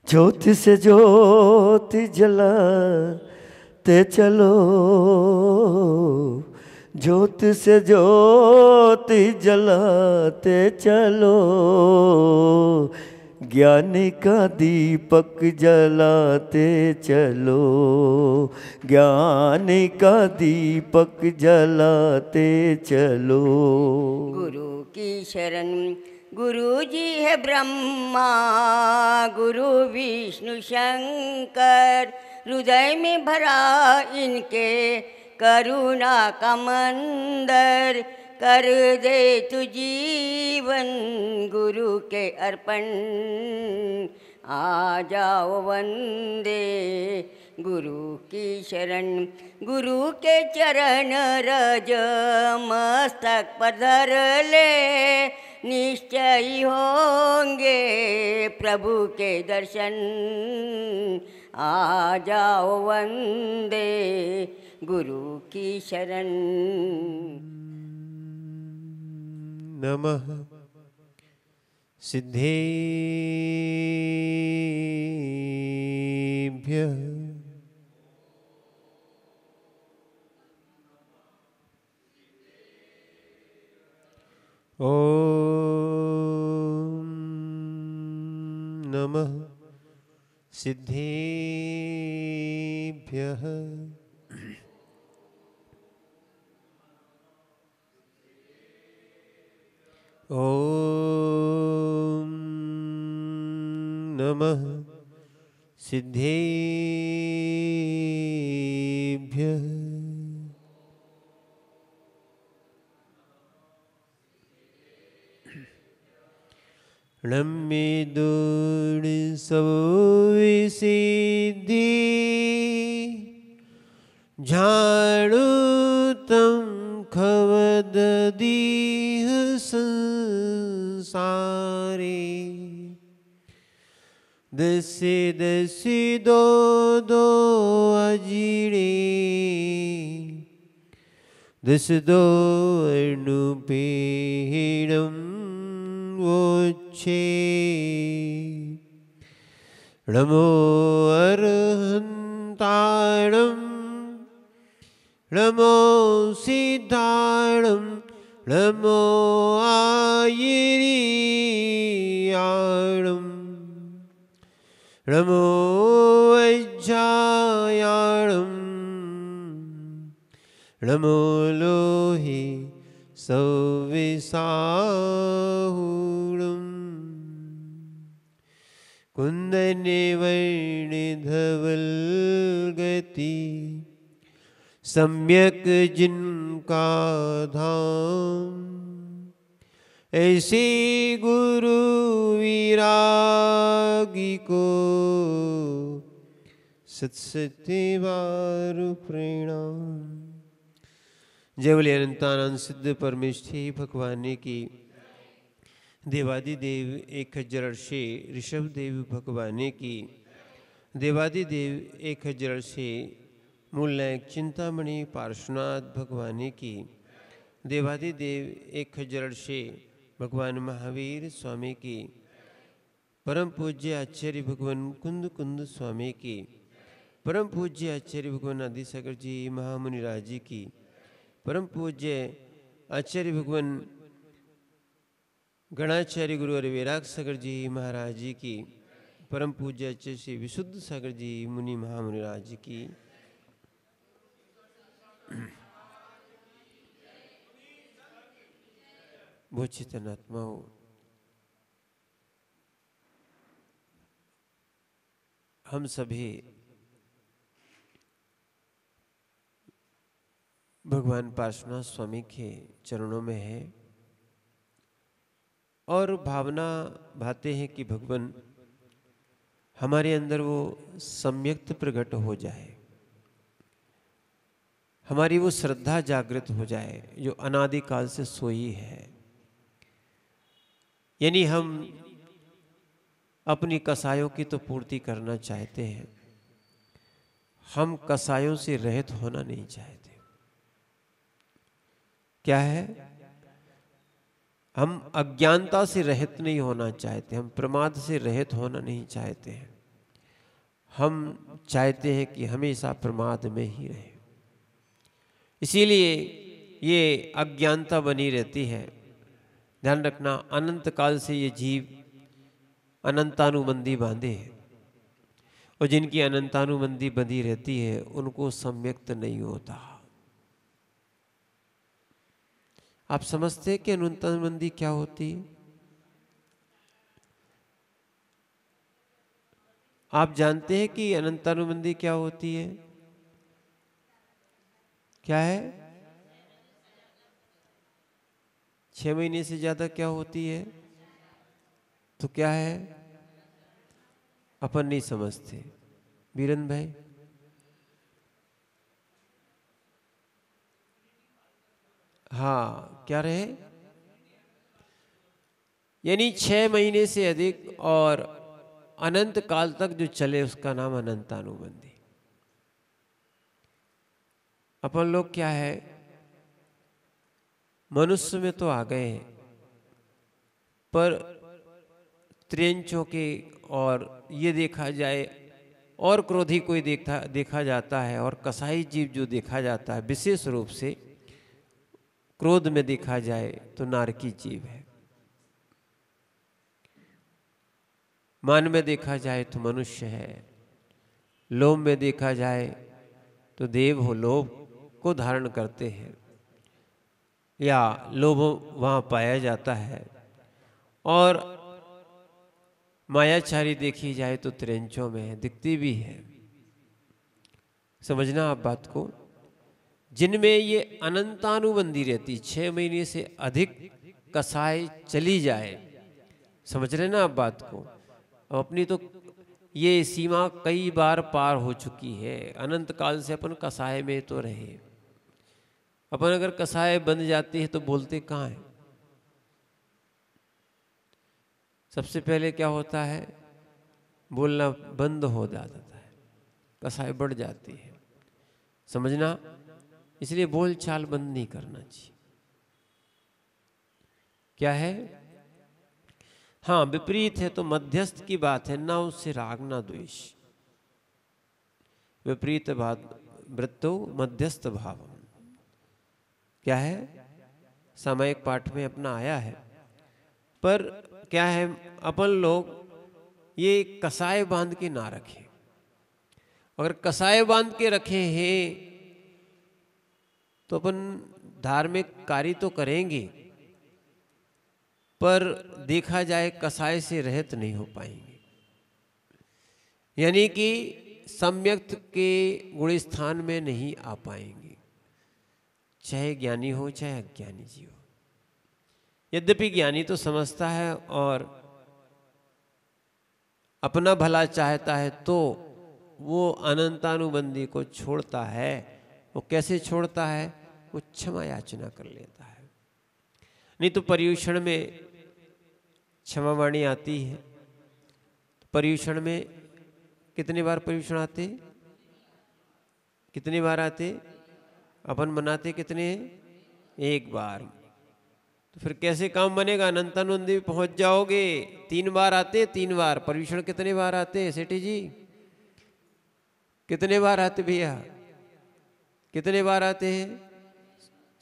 ज्योति से ज्योति जलाते चलो, ज्योति से ज्योति जलाते चलो, ज्ञानी का दीपक जलाते चलो, ज्ञानी का दीपक जलाते चलो। गुरु की शरण गुरु जी है ब्रह्मा, गुरु विष्णु शंकर, हृदय में भरा इनके करुणा का मंदर, कर दे तू जीवन गुरु के अर्पण, आ जाओ वंदे गुरु की शरण। गुरु के चरण रज मस्तक पर धर ले, निश्चय होंगे प्रभु के दर्शन, आ जाओ वंदे गुरु की शरण। नमः सिद्धेभ्यः ओम नमः सिद्धेभ्यः ओम नमः सिद्धेभ्यः नम्मे दूर सब सिद्धि, झाड़ू तम खवद दीह संसारे, दसे दसे दो दो अजीड़े, दस दो अनुपेणम वोच्छे, नमो अरहंताणम, नमो सिद्धाणम, नमो आयिरीयाणम, नमो वज्जायाणम, नमो लोहि सौविसाहुणम, कुंदने वर्णिधवल गति, सम्यक जिनका धाम, ऐसे गुरु विरागी को सत्सत्य बार प्रणाम। जय बोले अनंतानंद सिद्ध परमेष्ठी भगवान की। देवादिदेव एक हजार से ऋषभ देव भगवान की। देवादिदेव एक हजार से मूल नायक चिंतामणि पार्श्वनाथ भगवान की। देवादिदेव एक हजार से भगवान महावीर स्वामी की। परम पूज्य आचार्य भगवान कुंद कुंद स्वामी की। परम पूज्य आचार्य भगवान आदिसागर जी महामुनि राज जी की। परम पूज्य आचार्य भगवान गणाचार्य गुरु और वैराग सागर जी महाराज जी की। परम पूज्य आचार्य श्री विशुद्ध सागर जी मुनि महामुनि राज जी की। वो चेतनात्माओं, हम सभी भगवान पार्श्वनाथ स्वामी के चरणों में हैं और भावना भाते हैं कि भगवान हमारे अंदर वो सम्यक्त प्रकट हो जाए, हमारी वो श्रद्धा जागृत हो जाए जो अनादिकाल से सोई है। यानी हम अपनी कसायों की तो पूर्ति करना चाहते हैं, हम कसायों से रहित होना नहीं चाहते। क्या है? हम अज्ञानता से रहित नहीं होना चाहते, हम प्रमाद से रहित होना नहीं चाहते हैं। हम चाहते हैं कि हमेशा प्रमाद में ही रहे, इसीलिए ये अज्ञानता बनी रहती है। ध्यान रखना, अनंत काल से ये जीव अनंतानुबंधी बांधे हैं, और जिनकी अनंतानुबंधी बंधी रहती है उनको सम्यक्त नहीं होता। आप समझते हैं कि अनंतानुबंधी क्या होती है? आप जानते हैं कि अनंतानुबंधी क्या होती है? क्या है? 6 महीने से ज्यादा क्या होती है? तो क्या है? अपन नहीं समझते। बीरन भाई, हाँ, क्या रहे? यानी 6 महीने से अधिक और अनंत काल तक जो चले उसका नाम अनंतानुबंधी। अपन लोग क्या है, मनुष्य में तो आ गए हैं, पर त्रियंचों के और ये देखा जाए और क्रोधी कोई देखा जाता है, और कसाई जीव जो देखा जाता है विशेष रूप से क्रोध में देखा जाए तो नारकी जीव है, मान में देखा जाए तो मनुष्य है, लोभ में देखा जाए तो देव हो, लोभ को धारण करते हैं या लोभ वहाँ पाया जाता है, और मायाचारी देखी जाए तो त्रियंचों में दिखती भी है। समझना आप बात को, जिनमें ये अनंतानुबंधी रहती, 6 महीने से अधिक कसाई चली जाए, समझ रहे ना आप बात को। अपनी तो ये सीमा कई बार पार हो चुकी है, अनंत काल से अपन कसाय में तो रहे। अपन अगर कसाय बन जाती है तो बोलते कहाँ है? सबसे पहले क्या होता है? बोलना बंद हो जाता है, कसाय बढ़ जाती है। समझना, इसलिए बोल चाल बंद नहीं करना चाहिए। क्या है? हाँ, विपरीत है तो मध्यस्थ की बात है, ना उससे राग ना द्वेष। विपरीत बात वृत्तो मध्यस्थ भाव, क्या है? सामयिक पाठ में अपना आया है। पर क्या है, अपन लोग ये कसाय बांध के ना रखें। अगर कसाय बांध के रखे हैं तो अपन धार्मिक कार्य तो करेंगे, पर देखा जाए कसाय से रहित नहीं हो पाएंगे। यानी कि सम्यक्त के गुण स्थान में नहीं आ पाएंगे, चाहे ज्ञानी हो चाहे अज्ञानी जी हो। यद्यपि ज्ञानी तो समझता है और अपना भला चाहता है, तो वो अनंतानुबंधी को छोड़ता है। वो कैसे छोड़ता है? वो क्षमा याचना कर लेता है। नहीं तो पर्यूषण में क्षमावाणी आती है, पर्यूषण में कितने बार पर्यूषण आते? कितनी बार आते? अपन मनाते कितने? एक बार। तो फिर कैसे काम बनेगा? अनंतानुबंधी पहुंच जाओगे। 3 बार आते, 3 बार। पर्यूषण कितने बार आते हैं सेठी जी? कितने बार आते भैया? कितने बार आते हैं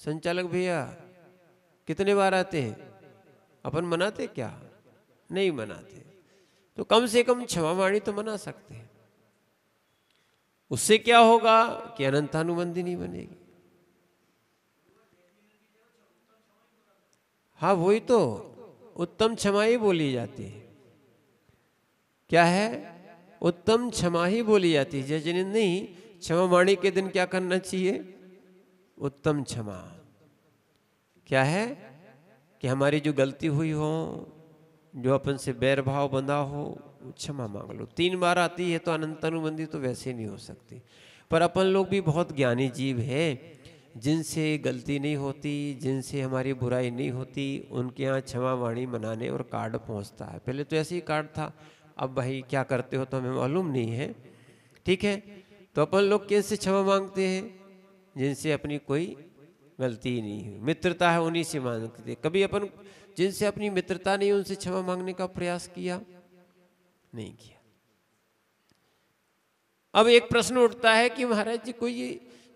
संचालक भैया? कितने बार आते हैं? अपन मनाते क्या? नहीं मनाते। तो कम से कम क्षमावाणी तो मना सकते हैं। उससे क्या होगा कि अनंतानुबंधी नहीं बनेगी। हाँ, वही तो उत्तम क्षमा ही बोली जाती है। क्या है? उत्तम क्षमा ही बोली जाती है। जय नहीं, क्षमावाणी के दिन क्या करना चाहिए? उत्तम क्षमा। क्या है? कि हमारी जो गलती हुई हो, जो अपन से बैर भाव बंधा हो, क्षमा मांग लो। 3 बार आती है तो अनंतानुबंधी तो वैसे नहीं हो सकती। पर अपन लोग भी बहुत ज्ञानी जीव हैं, जिनसे गलती नहीं होती, जिनसे हमारी बुराई नहीं होती, उनके यहाँ क्षमा वाणी मनाने और कार्ड पहुँचता है। पहले तो ऐसे ही कार्ड था, अब भाई क्या करते हो तो हमें मालूम नहीं है। ठीक है, तो अपन लोग किससे क्षमा मांगते हैं? जिनसे अपनी कोई गलती नहीं है, मित्रता है उन्हीं से मांगते। कभी अपन जिनसे अपनी मित्रता नहीं उनसे क्षमा मांगने का प्रयास किया? नहीं किया। अब एक प्रश्न उठता है कि महाराज जी कोई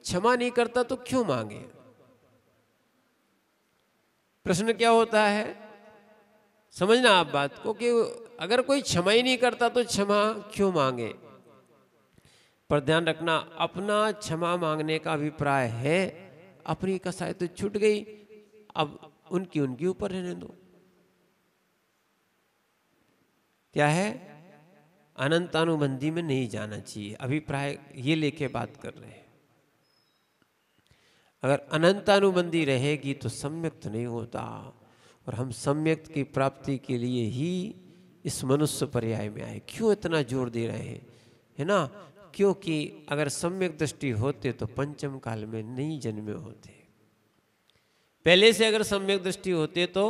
क्षमा नहीं करता तो क्यों मांगे? प्रश्न क्या होता है, समझना आप बात को, कि अगर कोई क्षमा ही नहीं करता तो क्षमा क्यों मांगे? पर ध्यान रखना, अपना क्षमा मांगने का अभिप्राय है अपनी कसाई तो छूट गई, अब उनकी उनके ऊपर रहने दो। क्या है, अनंतानुबंधी में नहीं जाना चाहिए, अभिप्राय ये लेके बात कर रहे हैं। अगर अनंतानुबंधी रहेगी तो सम्यक्त नहीं होता, और हम सम्यक्त की प्राप्ति के लिए ही इस मनुष्य पर्याय में आए। क्यों इतना जोर दे रहे हैं, है ना? क्योंकि अगर सम्यक दृष्टि होते तो पंचम काल में नहीं जन्मे होते। पहले से अगर सम्यक दृष्टि होते तो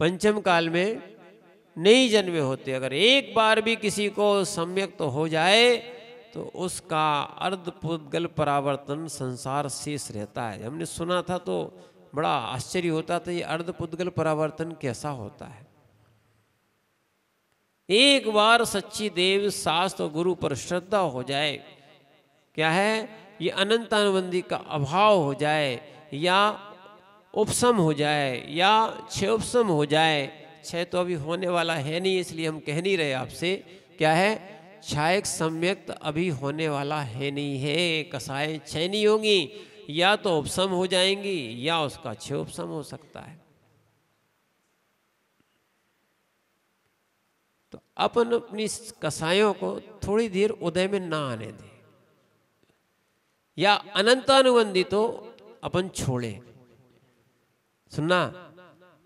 पंचम काल में नहीं जन्मे होते। अगर एक बार भी किसी को सम्यक तो हो जाए तो उसका अर्धपुद्गल परावर्तन संसार शेष रहता है। हमने सुना था तो बड़ा आश्चर्य होता था, ये अर्धपुद्गल परावर्तन कैसा होता है। एक बार सच्ची देव शास्त्र और गुरु पर श्रद्धा हो जाए, क्या है, ये अनंतानुबंधी का अभाव हो जाए या उपशम हो जाए या क्षय उपशम हो जाए। क्षय तो अभी होने वाला है नहीं, इसलिए हम कह नहीं रहे आपसे, क्या है, क्षायक सम्यक्त अभी होने वाला है नहीं है। कसाएं क्षय नहीं होंगी, या तो उपशम हो जाएंगी या उसका क्षय उपशम हो सकता है। तो अपन अपनी कसायों को थोड़ी देर उदय में ना आने दें, या अनंतानुबंधी तो अपन छोड़े। सुनना,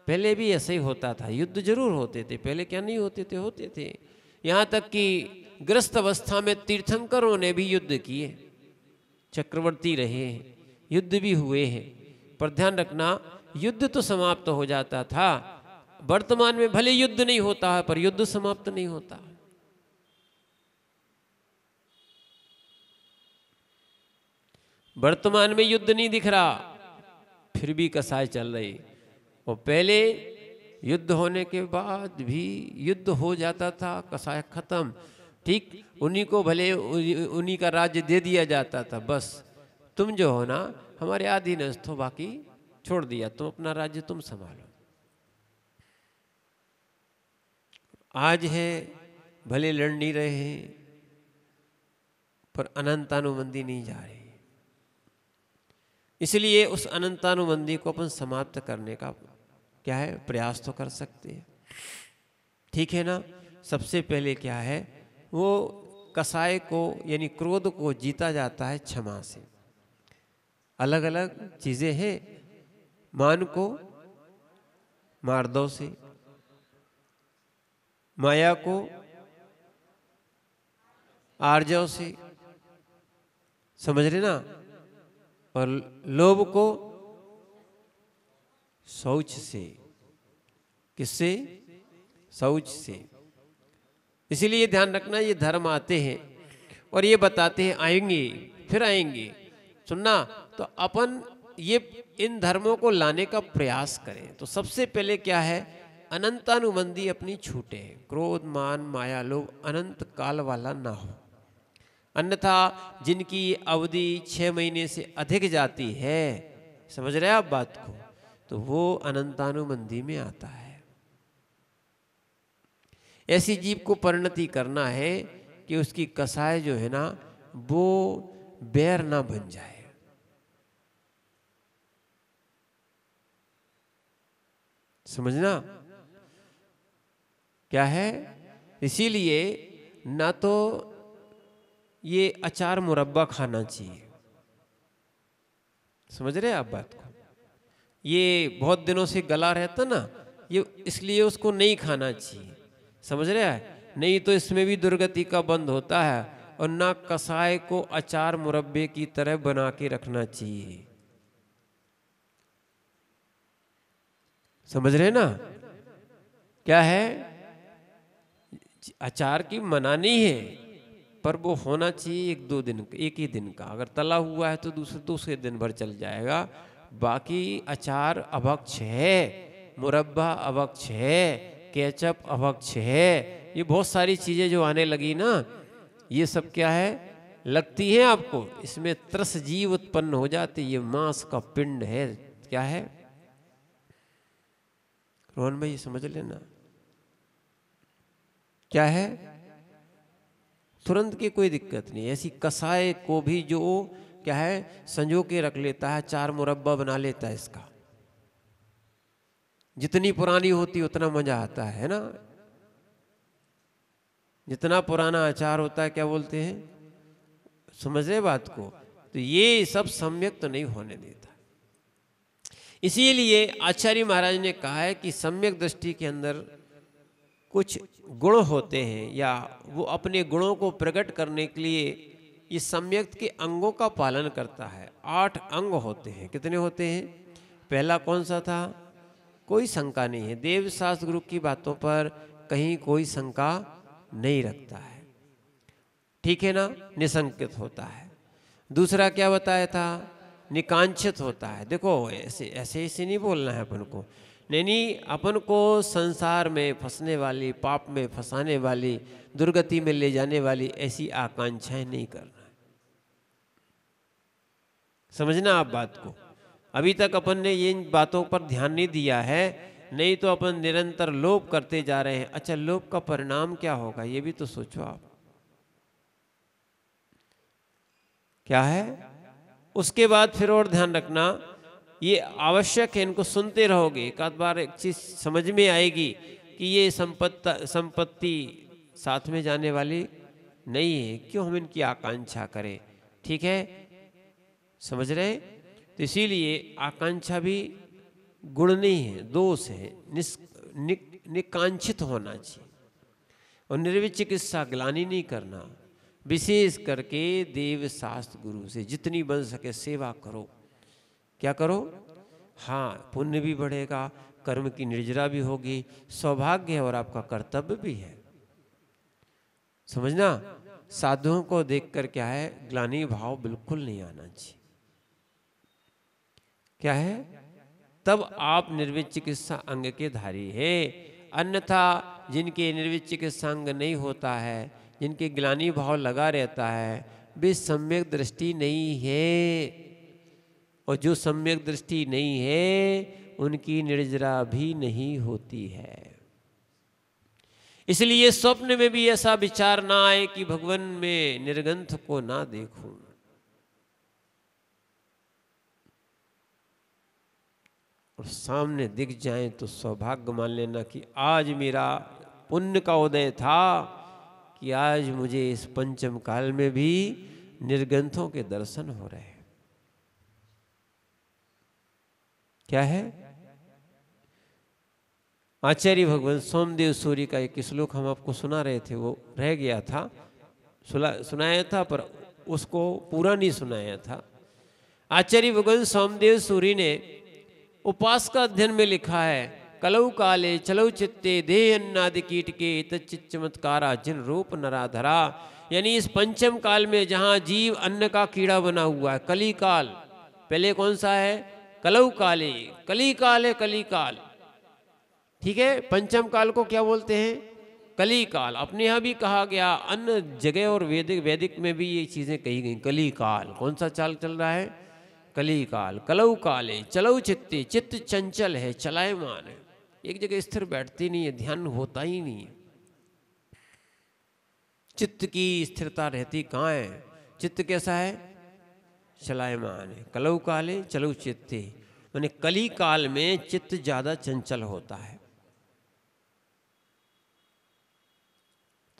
पहले भी ऐसे ही होता था, युद्ध जरूर होते थे, पहले क्या नहीं होते थे, होते थे। यहां तक कि ग्रस्त अवस्था में तीर्थंकरों ने भी युद्ध किए, चक्रवर्ती रहे हैं, युद्ध भी हुए हैं। पर ध्यान रखना, युद्ध तो समाप्त हो जाता था। वर्तमान में भले युद्ध नहीं होता है पर युद्ध समाप्त नहीं होता। वर्तमान में युद्ध नहीं दिख रहा, फिर भी कसाई चल रही। और पहले युद्ध होने के बाद भी युद्ध हो जाता था, कसाई खत्म, ठीक, उन्हीं को भले उन्हीं का राज्य दे दिया जाता था, बस तुम जो हो ना हमारे अधीनस्थ हो, बाकी छोड़ दिया, तुम अपना राज्य तुम संभालो। आज है भले लड़ नहीं रहे हैं पर अनंतानुबंधी नहीं जा रहे, इसलिए उस अनंतानुबंधी को अपन समाप्त करने का क्या है, प्रयास तो कर सकते हैं, ठीक है ना। सबसे पहले क्या है, वो कसाय को यानी क्रोध को जीता जाता है क्षमा से। अलग अलग चीजें हैं, मान को मार्दव से, माया को आर्जव से, समझ रहे ना, और लोभ को शौच से। किससे? शौच से। इसीलिए ध्यान रखना, ये धर्म आते हैं और ये बताते हैं आएंगे फिर आएंगे। सुनना, तो अपन ये इन धर्मों को लाने का प्रयास करें। तो सबसे पहले क्या है, अनंतानुबंधी अपनी छूटे, क्रोध मान माया लोभ अनंत काल वाला ना हो। अन्यथा जिनकी अवधि 6 महीने से अधिक जाती है, समझ रहे हैं आप बात को, तो वो अनंतानुबंधी में आता है। ऐसी जीव को परिणति करना है कि उसकी कसाय जो है ना वो बैर ना बन जाए। समझना क्या है, इसीलिए ना तो ये अचार मुरब्बा खाना चाहिए, समझ रहे हैं आप बात को, ये बहुत दिनों से गला रहता ना, ये इसलिए उसको नहीं खाना चाहिए, समझ रहे हैं। नहीं तो इसमें भी दुर्गति का बंद होता है। और ना कसाय को अचार मुरब्बे की तरह बना के रखना चाहिए, समझ रहे ना। क्या है, अचार की मना नहीं है, पर वो होना चाहिए 1-2 दिन, एक ही दिन का। अगर तला हुआ है तो दूसरे दिन भर चल जाएगा। बाकी अचार अभक्ष है, मुरब्बा अभक्ष है, केचप अभक्ष है, ये बहुत सारी चीजें जो आने लगी ना, ये सब क्या है, लगती है आपको, इसमें त्रस जीव उत्पन्न हो जाते, ये मांस का पिंड है। क्या है रोहन भाई, समझ लेना क्या है। तुरंत की कोई दिक्कत नहीं, ऐसी कसाय को भी जो क्या है संजो के रख लेता है, 4 मुरब्बा बना लेता है इसका। जितनी पुरानी होती उतना मजा आता है ना। जितना पुराना अचार होता है, क्या बोलते हैं, समझ रहे बात को। तो ये सब सम्यक तो नहीं होने देता। इसीलिए आचार्य महाराज ने कहा है कि सम्यक दृष्टि के अंदर कुछ गुण होते हैं, या वो अपने गुणों को प्रकट करने के लिए ये सम्यक के अंगों का पालन करता है। 8 अंग होते हैं। कितने होते हैं? पहला कौन सा था? कोई शंका नहीं है, देव शास्त्र गुरु की बातों पर कहीं कोई शंका नहीं रखता है, ठीक है ना, निशंकित होता है। दूसरा क्या बताया था? निकांक्षित होता है। देखो ऐसे ऐसे नहीं बोलना है अपन को, नहीं, अपन को संसार में फंसने वाली, पाप में फंसाने वाली, दुर्गति में ले जाने वाली ऐसी आकांक्षाएं नहीं करना है। समझना आप बात को। अभी तक अपन ने इन बातों पर ध्यान नहीं दिया है, नहीं तो अपन निरंतर लोभ करते जा रहे हैं। अच्छा, लोभ का परिणाम क्या होगा ये भी तो सोचो आप। क्या है? उसके बाद फिर और ध्यान रखना, ये आवश्यक है, इनको सुनते रहोगे, एक आध बार एक चीज समझ में आएगी कि ये संपत्ति साथ में जाने वाली नहीं है, क्यों हम इनकी आकांक्षा करें। ठीक है, समझ रहे? तो इसीलिए आकांक्षा भी गुण नहीं है, दोष है। निकांक्षित होना चाहिए और निर्विचिकित्सा, ग्लानि नहीं करना। विशेष करके देव शास्त्र गुरु से जितनी बन सके सेवा करो। क्या करो? हाँ, पुण्य भी बढ़ेगा, कर्म की निर्जरा भी होगी, सौभाग्य है और आपका कर्तव्य भी है। समझना, साधुओं को देखकर क्या है, ग्लानि भाव बिल्कुल नहीं आना चाहिए। क्या है? तब आप निर्विचिकित्सा अंग के धारी है। अन्यथा जिनके निर्विचिकित्सा अंग नहीं होता है, जिनके ग्लानि भाव लगा रहता है, वे सम्यक दृष्टि नहीं है। और जो सम्यक दृष्टि नहीं है उनकी निर्जरा भी नहीं होती है। इसलिए स्वप्न में भी ऐसा विचार ना आए कि भगवान में निर्गंथ को ना देखूं। और सामने दिख जाए तो सौभाग्य मान लेना कि आज मेरा पुण्य का उदय था कि आज मुझे इस पंचम काल में भी निर्गंथों के दर्शन हो रहे हैं। क्या है? आचार्य भगवान सोमदेव सूरी का एक श्लोक हम आपको सुना रहे थे, वो रह गया था, सुनाया था पर उसको पूरा नहीं सुनाया था। आचार्य भगवान सोमदेव सूरी ने उपास का अध्ययन में लिखा है, कलौ काले चलौ चित्ते देह अन्नादि कीट के तच्चित चमत्कारा जिन रूप नराधरा। यानी इस पंचम काल में जहां जीव अन्न का कीड़ा बना हुआ है, कली काल। पहले कौन सा है? कलौ काले, कली काल है, कली काल। ठीक है, पंचम काल को क्या बोलते हैं? कली काल। अपने यहाँ भी कहा गया, अन्य जगह और वैदिक में भी ये चीजें कही गई। कली काल कौन सा चाल चल रहा है? कली काल। कलौ काले चलौ चित्ते, चित्त चंचल है, चलायमान है, एक जगह स्थिर बैठती नहीं है, ध्यान होता ही नहीं है। चित्त की स्थिरता रहती कहाँ है? चित्त कैसा है? चलायमान है। कलौ काले चलौ चित्ते, माने कली काल में चित्त ज्यादा चंचल होता है।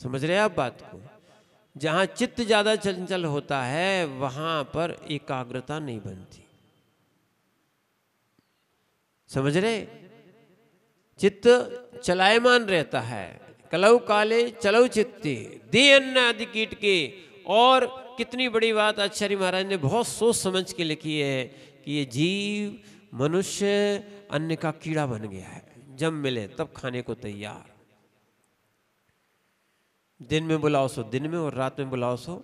समझ रहे आप बात को? जहां चित्त ज्यादा चंचल होता है वहां पर एकाग्रता नहीं बनती। समझ रहे? चित्त चलायमान रहता है। कलौ काले चलौ चित्ते दे अन्न आदि कीट के। और कितनी बड़ी बात आचार्य महाराज ने बहुत सोच समझ के लिखी है कि ये जीव मनुष्य अन्न का कीड़ा बन गया है, जब मिले तब खाने को तैयार। दिन में बुलाओ सो दिन में, और रात में बुलाओ सो।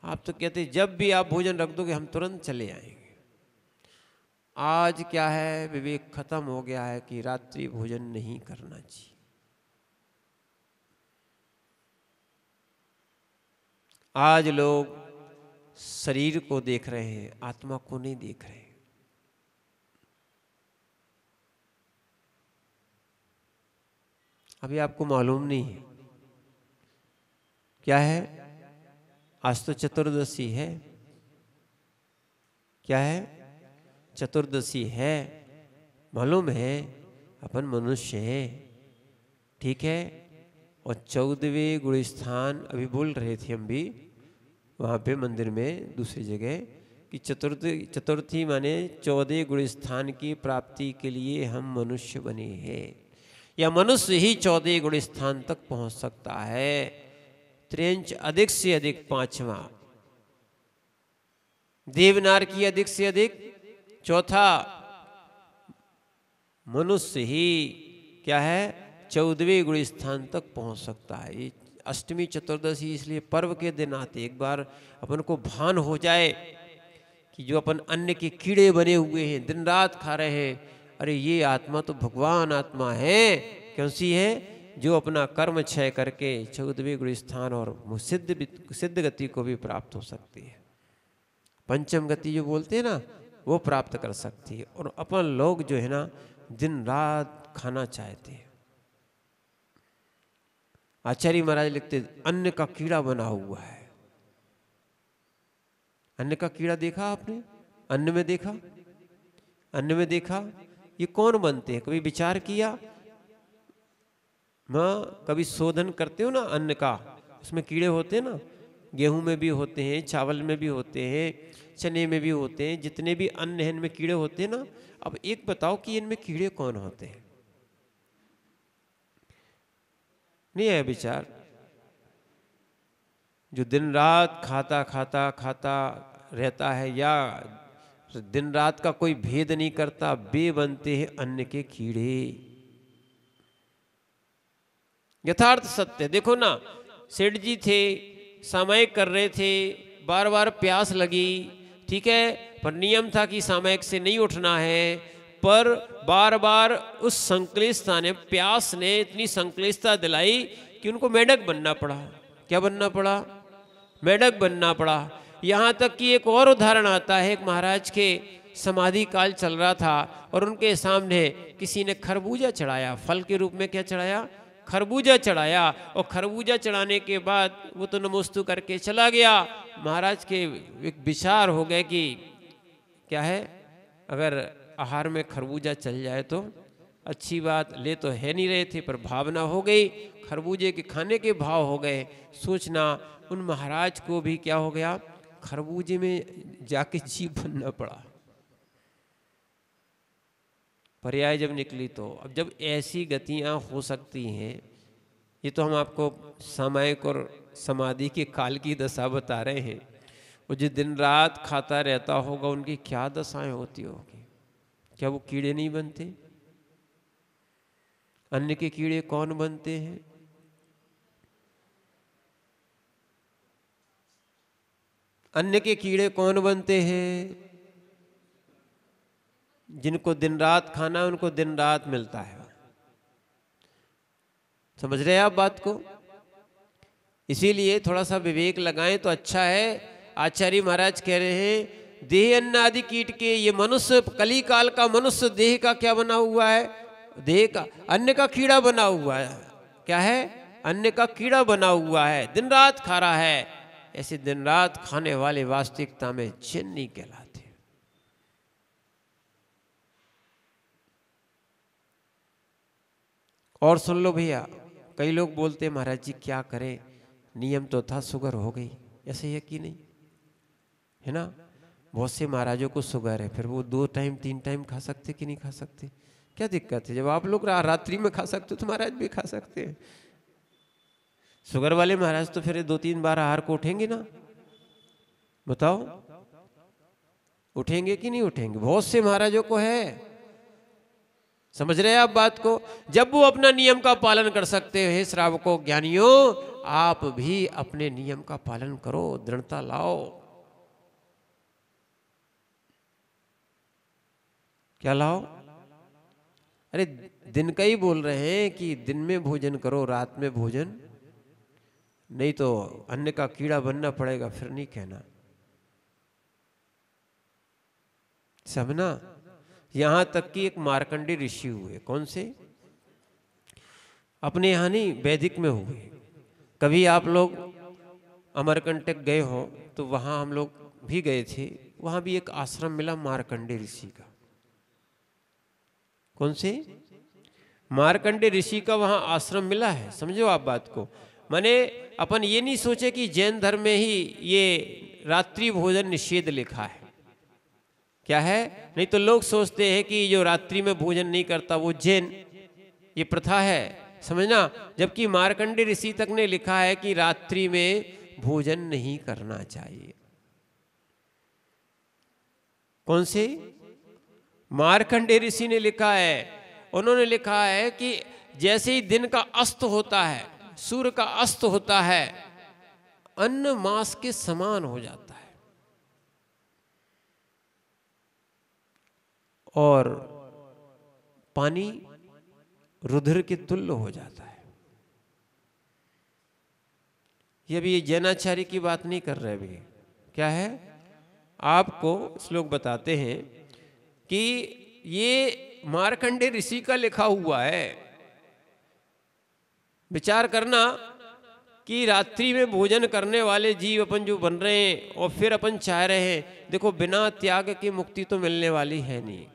आप तो कहते जब भी आप भोजन रख दोगे हम तुरंत चले आएंगे। आज क्या है, विवेक खत्म हो गया है कि रात्रि भोजन नहीं करना चाहिए। आज लोग शरीर को देख रहे हैं, आत्मा को नहीं देख रहे। अभी आपको मालूम नहीं है क्या है। आज तो चतुर्दशी है। क्या है? चतुर्दशी है। मालूम है अपन मनुष्य है, ठीक है। और 14वें गुण स्थान अभी बोल रहे थे हम भी वहाँ पे मंदिर में दूसरी जगह कि चतुर्थी माने 14 गुण स्थान की प्राप्ति के लिए हम मनुष्य बने हैं, या मनुष्य ही 14 गुण स्थान तक पहुँच सकता है। त्रिंच अधिक से अधिक 5वां, देवनार की अधिक से अधिक 4था, मनुष्य ही क्या है 14वें गुण स्थान तक पहुंच सकता है। ये अष्टमी चतुर्दशी इसलिए पर्व के दिन आते, एक बार अपन को भान हो जाए कि जो अपन अन्न के कीड़े बने हुए हैं, दिन रात खा रहे हैं, अरे ये आत्मा तो भगवान आत्मा है। कौन सी है? जो अपना कर्म क्षय करके 14वें गुण स्थान और सिद्ध गति को भी प्राप्त हो सकती है। पंचम गति जो बोलते हैं ना, वो प्राप्त कर सकती है। और अपन लोग जो है ना दिन रात खाना चाहते हैं। आचार्य महाराज लिखते अन्न का कीड़ा बना हुआ है। अन्न का कीड़ा देखा आपने? अन्न में देखा? अन्न में देखा? ये कौन बनते हैं? कभी विचार किया? माँ कभी शोधन करते हो ना अन्न का, उसमें कीड़े होते हैं ना, गेहूं में भी होते हैं, चावल में भी होते हैं, चने में भी होते हैं, जितने भी अन्न हैं इनमें कीड़े होते हैं ना। अब एक बताओ कि इनमें कीड़े कौन होते हैं? नहीं है विचार? जो दिन रात खाता खाता खाता रहता है, या दिन रात का कोई भेद नहीं करता, वे बनते हैं अन्न के कीड़े। यथार्थ सत्य देखो ना, सेठ जी थे, सामायिक कर रहे थे, बार बार प्यास लगी, ठीक है, पर नियम था कि सामायिक से नहीं उठना है, पर बार बार उस संक्लिष्टता ने, प्यास ने इतनी संक्लिष्टता दिलाई कि उनको मेढक बनना पड़ा। क्या बनना पड़ा? मेढक बनना पड़ा। यहाँ तक कि एक और उदाहरण आता है, एक महाराज के समाधि काल चल रहा था और उनके सामने किसी ने खरबूजा चढ़ाया, फल के रूप में क्या चढ़ाया? खरबूजा चढ़ाया। और खरबूजा चढ़ाने के बाद वो तो नमोस्तु करके चला गया। महाराज के एक विचार हो गए कि क्या है, अगर आहार में खरबूजा चल जाए तो अच्छी बात, ले तो है नहीं रहे थे पर भावना हो गई, खरबूजे के खाने के भाव हो गए। सोचना उन महाराज को भी क्या हो गया, खरबूजे में जाके जीव बनना पड़ा। पर्याय जब निकली तो अब जब ऐसी गतियां हो सकती हैं, ये तो हम आपको सामायिक और समाधि के काल की दशा बता रहे हैं। वो जो दिन रात खाता रहता होगा उनकी क्या दशाएं होती होगी? क्या वो कीड़े नहीं बनते? अन्न के कीड़े कौन बनते हैं? अन्न के कीड़े कौन बनते हैं? जिनको दिन रात खाना है उनको दिन रात मिलता है। समझ रहे हैं आप बात को? इसीलिए थोड़ा सा विवेक लगाएं तो अच्छा है। आचार्य महाराज कह रहे हैं देह अन्न आदि कीट के, ये मनुष्य कली काल का मनुष्य देह का क्या बना हुआ है? देह का अन्न का कीड़ा बना हुआ है। क्या है? अन्न का कीड़ा बना हुआ है, दिन रात खा रहा है। ऐसे दिन रात खाने वाले वास्तविकता में जिन नहीं कहलाते। और सुन लो भैया, कई लोग बोलते हैं महाराज जी क्या करें, नियम तो था, शुगर हो गई। ऐसे है कि नहीं है ना? बहुत से महाराजों को शुगर है, फिर वो 2 टाइम 3 टाइम खा सकते कि नहीं खा सकते? क्या दिक्कत है? जब आप लोग रात्रि में खा सकते हो तो महाराज भी खा सकते हैं। शुगर वाले महाराज तो फिर 2-3 बार आहार को उठेंगे ना? बताओ उठेंगे कि नहीं उठेंगे? बहुत से महाराजों को है। समझ रहे हैं आप बात को? जब वो अपना नियम का पालन कर सकते हैं, श्रावकों ज्ञानियों आप भी अपने नियम का पालन करो, दृढ़ता लाओ। क्या लाओ? अरे दिन का ही बोल रहे हैं कि दिन में भोजन करो, रात में भोजन नहीं तो अन्न का कीड़ा बनना पड़ेगा, फिर नहीं कहना। समझना। यहां तक कि एक मार्कंडेय ऋषि हुए, कौन से? अपने यहाँ नहीं, वैदिक में हुए। कभी आप लोग अमरकंटक गए हो तो वहां हम लोग भी गए थे, वहां भी एक आश्रम मिला मार्कंडेय ऋषि का। कौन से? मार्कंडेय ऋषि का वहां आश्रम मिला है। समझो आप बात को। माने अपन ये नहीं सोचे कि जैन धर्म में ही ये रात्रि भोजन निषेध लिखा है। क्या है? नहीं तो लोग सोचते हैं कि जो रात्रि में भोजन नहीं करता वो जैन, ये प्रथा है, समझना। जबकि मार्कंडेय ऋषि तक ने लिखा है कि रात्रि में भोजन नहीं करना चाहिए। कौन से? मार्कंडेय ऋषि ने लिखा है। उन्होंने लिखा है कि जैसे ही दिन का अस्त होता है, सूर्य का अस्त होता है, अन्न मांस के समान हो जाता है और पानी रुधिर के तुल्य हो जाता है। ये भी जैनाचार्य की बात नहीं कर रहे भी। क्या है? आपको श्लोक बताते हैं कि ये मार्कंडेय ऋषि का लिखा हुआ है। विचार करना कि रात्रि में भोजन करने वाले जीव अपन जो बन रहे हैं और फिर अपन चाह रहे हैं, देखो बिना त्याग की मुक्ति तो मिलने वाली है नहीं।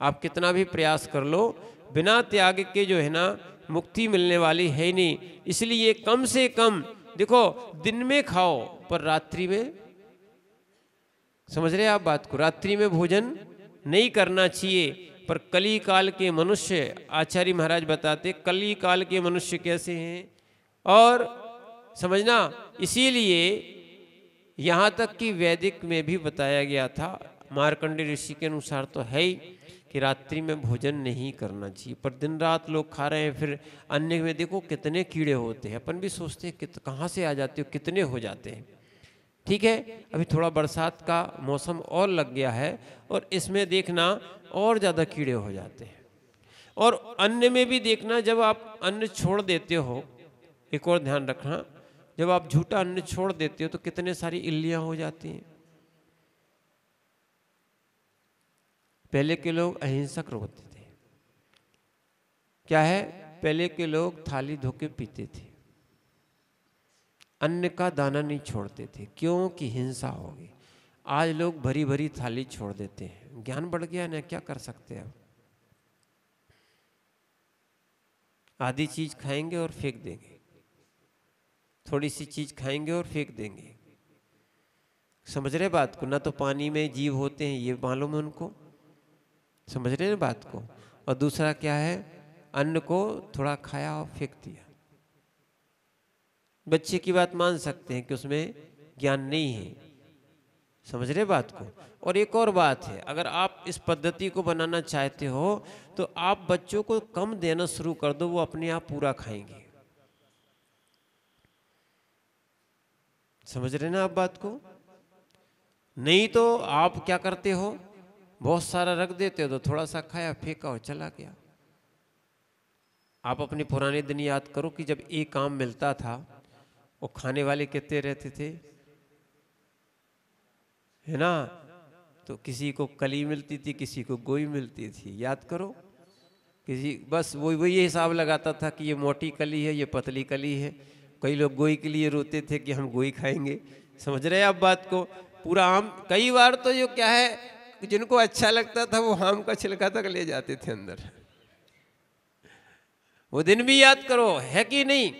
आप कितना भी प्रयास कर लो, बिना त्याग के जो है ना मुक्ति मिलने वाली है नहीं। इसलिए कम से कम देखो दिन में खाओ पर रात्रि में, समझ रहे आप बात को, रात्रि में भोजन नहीं करना चाहिए। पर कली काल के मनुष्य, आचार्य महाराज बताते कली काल के मनुष्य कैसे हैं, और समझना। इसीलिए यहाँ तक कि वैदिक में भी बताया गया था, मार्कंडेय ऋषि के अनुसार तो है ही कि रात्रि में भोजन नहीं करना चाहिए। पर दिन रात लोग खा रहे हैं, फिर अन्न में देखो कितने कीड़े होते हैं। अपन भी सोचते हैं कि कहाँ से आ जाते हो, कितने हो जाते हैं। ठीक है, अभी थोड़ा बरसात का मौसम और लग गया है और इसमें देखना और ज़्यादा कीड़े हो जाते हैं। और अन्न में भी देखना, जब आप अन्न छोड़ देते हो, एक और ध्यान रखना, जब आप झूठा अन्न छोड़ देते हो तो कितने सारी इल्लियाँ हो जाती हैं। पहले के लोग अहिंसक होते थे। क्या है? पहले के लोग थाली धो के पीते थे, अन्न का दाना नहीं छोड़ते थे, क्योंकि हिंसा होगी। आज लोग भरी भरी थाली छोड़ देते हैं। ज्ञान बढ़ गया ना, क्या कर सकते हैं। अब आधी चीज खाएंगे और फेंक देंगे, थोड़ी सी चीज खाएंगे और फेंक देंगे। समझ रहे बात को? ना तो पानी में जीव होते हैं ये मालूम है उनको, समझ रहे हैं बात को। और दूसरा क्या है, अन्न को थोड़ा खाया और फेंक दिया। बच्चे की बात मान सकते हैं कि उसमें ज्ञान नहीं है, समझ रहे बात को। और एक और बात है, अगर आप इस पद्धति को बनाना चाहते हो तो आप बच्चों को कम देना शुरू कर दो, वो अपने आप पूरा खाएंगे। समझ रहे ना आप बात को? नहीं तो आप क्या करते हो, बहुत सारा रख देते हो तो थोड़ा सा खाया, फेंका और चला गया। आप अपने पुराने दिन याद करो कि जब एक आम मिलता था, वो खाने वाले कितने रहते थे, है ना? तो किसी को कली मिलती थी, किसी को गोई मिलती थी, याद करो। किसी बस वही हिसाब लगाता था कि ये मोटी कली है, ये पतली कली है। कई लोग गोई के लिए रोते थे कि हम गोई खाएंगे। समझ रहे आप बात को? पूरा आम, कई बार तो जो क्या है, जिनको अच्छा लगता था वो आम का छिलका तक ले जाते थे अंदर। वो दिन भी याद करो, है कि नहीं?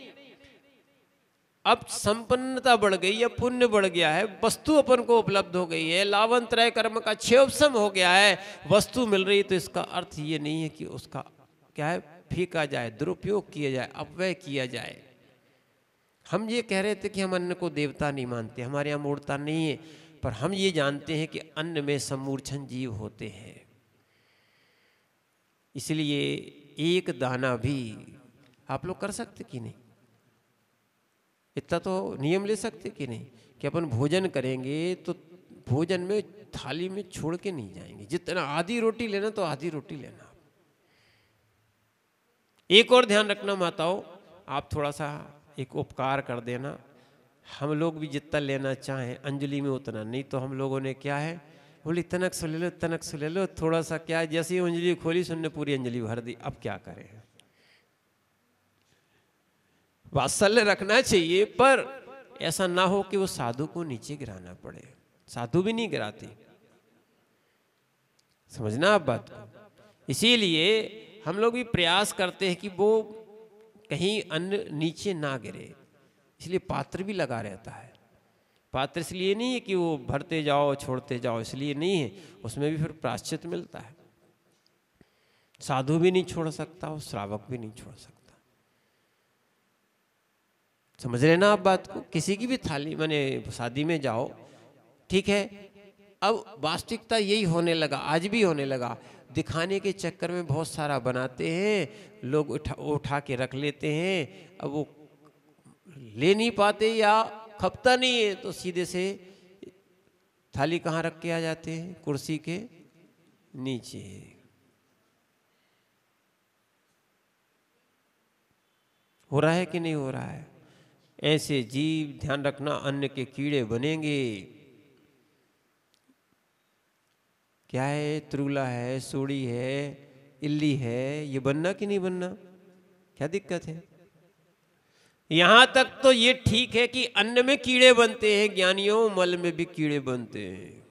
अब संपन्नता बढ़ गई है, पुण्य बढ़ गया है, वस्तु अपन को उपलब्ध हो गई है, लावंत्रय कर्म का क्षयोपशम हो गया है, वस्तु मिल रही। तो इसका अर्थ ये नहीं है कि उसका क्या है, फेंका जाए, दुरुपयोग किया जाए, अपव्यय किया जाए। हम ये कह रहे थे कि हम अन्न को देवता नहीं मानते, हमारे यहाँ मूर्ता नहीं है, पर हम ये जानते हैं कि अन्न में सम्मूर्छन जीव होते हैं। इसलिए एक दाना भी आप लोग कर सकते कि नहीं? इतना तो नियम ले सकते कि नहीं कि अपन भोजन करेंगे तो भोजन में थाली में छोड़ के नहीं जाएंगे। जितना आधी रोटी लेना तो आधी रोटी लेना। एक और ध्यान रखना माताओं, आप थोड़ा सा एक उपकार कर देना, हम लोग भी जितना लेना चाहें अंजलि में उतना नहीं। तो हम लोगों ने क्या है, बोली तनक से ले लो, तनक से ले लो, थोड़ा सा क्या है, जैसे ही अंजलि खोली सुनने पूरी अंजलि भर दी। अब क्या करें, वात्सल्य रखना चाहिए, पर ऐसा ना हो कि वो साधु को नीचे गिराना पड़े। साधु भी नहीं गिराते, समझना आप बात को। इसीलिए हम लोग भी प्रयास करते हैं कि वो कहीं अन्न नीचे ना गिरे, इसलिए पात्र भी लगा रहता है। पात्र इसलिए नहीं है कि वो भरते जाओ छोड़ते जाओ, इसलिए नहीं है, उसमें भी फिर प्रायश्चित मिलता है। साधु भी नहीं छोड़ सकता और श्रावक भी नहीं छोड़ सकता। समझ रहे ना आप बात को। किसी की भी थाली माने शादी में जाओ, ठीक है, अब वास्तविकता यही होने लगा, आज भी होने लगा। दिखाने के चक्कर में बहुत सारा बनाते हैं लोग, उठा के रख लेते हैं। अब वो ले नहीं पाते या खपता नहीं है तो सीधे से थाली कहाँ रख के आ जाते हैं, कुर्सी के नीचे। हो रहा है कि नहीं हो रहा है? ऐसे जीव ध्यान रखना अन्न के कीड़े बनेंगे। क्या है, त्रुला है, सूड़ी है, इल्ली है, ये बनना कि नहीं बनना? क्या दिक्कत है? यहां तक तो ये ठीक है कि अन्न में कीड़े बनते हैं, ज्ञानियों मल में भी कीड़े बनते हैं।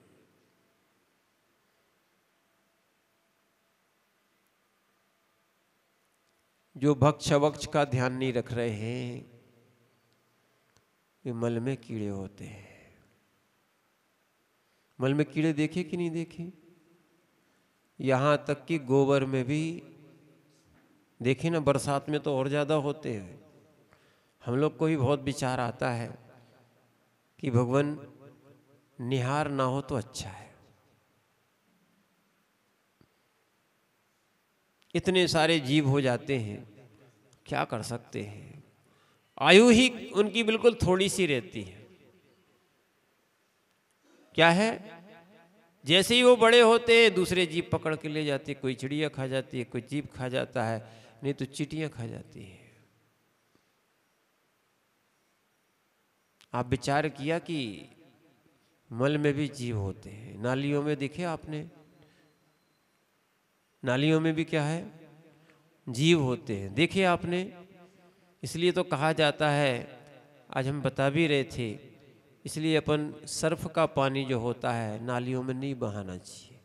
जो भक्ष वक्ष का ध्यान नहीं रख रहे हैं वे मल में कीड़े होते हैं। मल में कीड़े देखे कि नहीं देखे? यहां तक कि गोबर में भी देखे ना, बरसात में तो और ज्यादा होते हैं। हम लोग को भी बहुत विचार आता है कि भगवान निहार ना हो तो अच्छा है। इतने सारे जीव हो जाते हैं, क्या कर सकते हैं। आयु ही उनकी बिल्कुल थोड़ी सी रहती है। क्या है, जैसे ही वो बड़े होते हैं दूसरे जीव पकड़ के ले जाते हैं। कोई चिड़िया खा जाती है, कोई जीव खा जाता है, नहीं तो चींटियां खा जाती है। आप विचार किया कि मल में भी जीव होते हैं। नालियों में देखे आपने, नालियों में भी क्या है, जीव होते हैं, देखे आपने। इसलिए तो कहा जाता है, आज हम बता भी रहे थे, इसलिए अपन सर्फ का पानी जो होता है नालियों में नहीं बहाना चाहिए।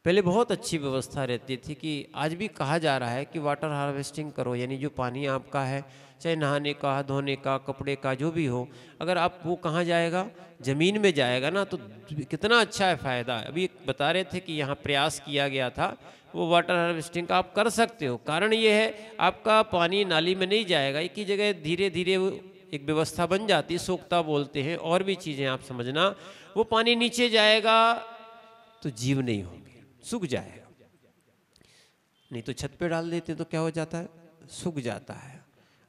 पहले बहुत अच्छी व्यवस्था रहती थी कि आज भी कहा जा रहा है कि वाटर हार्वेस्टिंग करो, यानी जो पानी आपका है, चाहे नहाने का, धोने का, कपड़े का, जो भी हो, अगर आप वो कहाँ जाएगा, ज़मीन में जाएगा ना, तो कितना अच्छा है, फ़ायदा है। अभी बता रहे थे कि यहाँ प्रयास किया गया था, वो वाटर हार्वेस्टिंग का आप कर सकते हो। कारण ये है, आपका पानी नाली में नहीं जाएगा, एक ही जगह धीरे धीरे एक व्यवस्था बन जाती है, सोखता बोलते हैं, और भी चीज़ें आप समझना। वो पानी नीचे जाएगा तो जीव नहीं होंगे, सूख जाएगा। नहीं तो छत पे डाल देते तो क्या हो जाता है, सूख जाता है।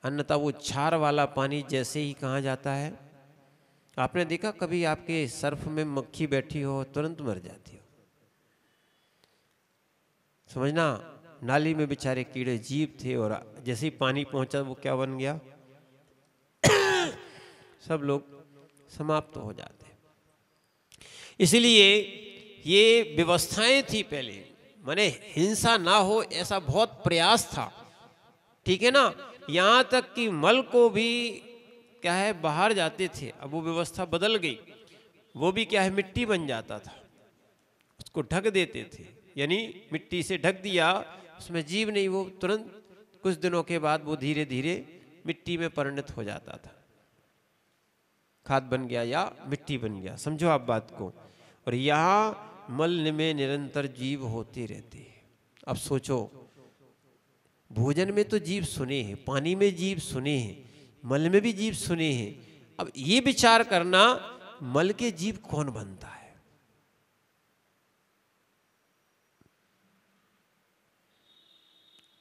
अन्यथा वो क्षार वाला पानी जैसे ही कहाँ जाता है, आपने देखा कभी आपके सर्फ में मक्खी बैठी हो तुरंत मर जाती हो। समझना, नाली में बेचारे कीड़े जीव थे और जैसे ही पानी पहुंचा वो क्या बन गया, सब लोग समाप्त हो जाते। इसलिए ये व्यवस्थाएं थी पहले, माने हिंसा ना हो ऐसा बहुत प्रयास था, ठीक है ना। यहाँ तक कि मल को भी क्या है बाहर जाते थे, अब वो व्यवस्था बदल गई। वो भी क्या है मिट्टी बन जाता था, उसको ढक देते थे, यानी मिट्टी से ढक दिया, उसमें जीव नहीं, वो तुरंत कुछ दिनों के बाद वो धीरे धीरे मिट्टी में परिणत हो जाता था, खाद बन गया या मिट्टी बन गया। समझो आप बात को। और यहाँ मल में निरंतर जीव होते रहते हैं। अब सोचो, भोजन में तो जीव सुने हैं, पानी में जीव सुने हैं, मल में भी जीव सुने हैं। अब ये विचार करना, मल के जीव कौन बनता है?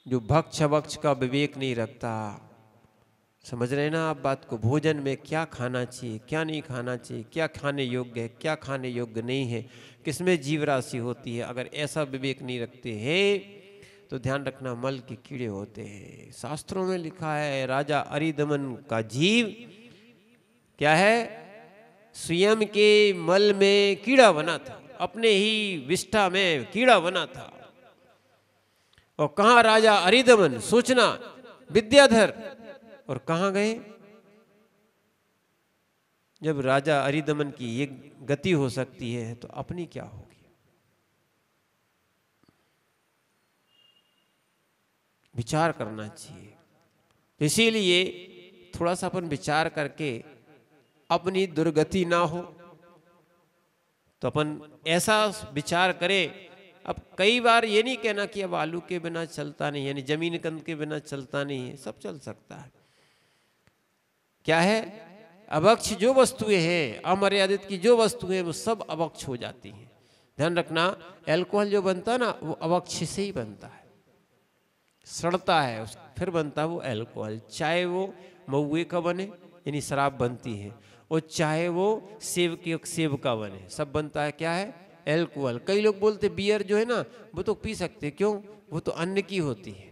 जो भक्ष भक्ष का विवेक नहीं रखता। समझ रहे ना आप बात को। भोजन में क्या खाना चाहिए, क्या नहीं खाना चाहिए, क्या खाने योग्य है, क्या खाने योग्य नहीं है, किसमें जीव राशि होती है, अगर ऐसा विवेक नहीं रखते हैं तो ध्यान रखना मल के कीड़े होते हैं। शास्त्रों में लिखा है राजा अरिदमन का जीव क्या है, स्वयं के मल में कीड़ा बना था, अपने ही विष्ठा में कीड़ा बना था। और कहां राजा अरिदमन, सोचना विद्याधर, और कहां गए। जब राजा अरिदमन की ये गति हो सकती है तो अपनी क्या होगी। विचार करना चाहिए। इसीलिए थोड़ा सा अपन विचार करके अपनी दुर्गति ना हो तो अपन ऐसा विचार करें। अब कई बार ये नहीं कहना कि अब आलू के बिना चलता नहीं, यानी जमीन कंद के बिना चलता नहीं है, सब चल सकता है। क्या है, अभक्ष जो वस्तुएं हैं, अमर्यादित की जो वस्तुएं हैं वो सब अभक्ष हो जाती हैं। ध्यान रखना, अल्कोहल जो बनता है ना वो अभक्ष से ही बनता है, सड़ता है फिर बनता है वो अल्कोहल। चाहे वो महुए का बने यानी शराब बनती है, और चाहे वो सेब का बने, सब बनता है क्या है, अल्कोहल। कई लोग बोलते बियर जो है ना वो तो पी सकते, क्यों, वो तो अन्न की होती है।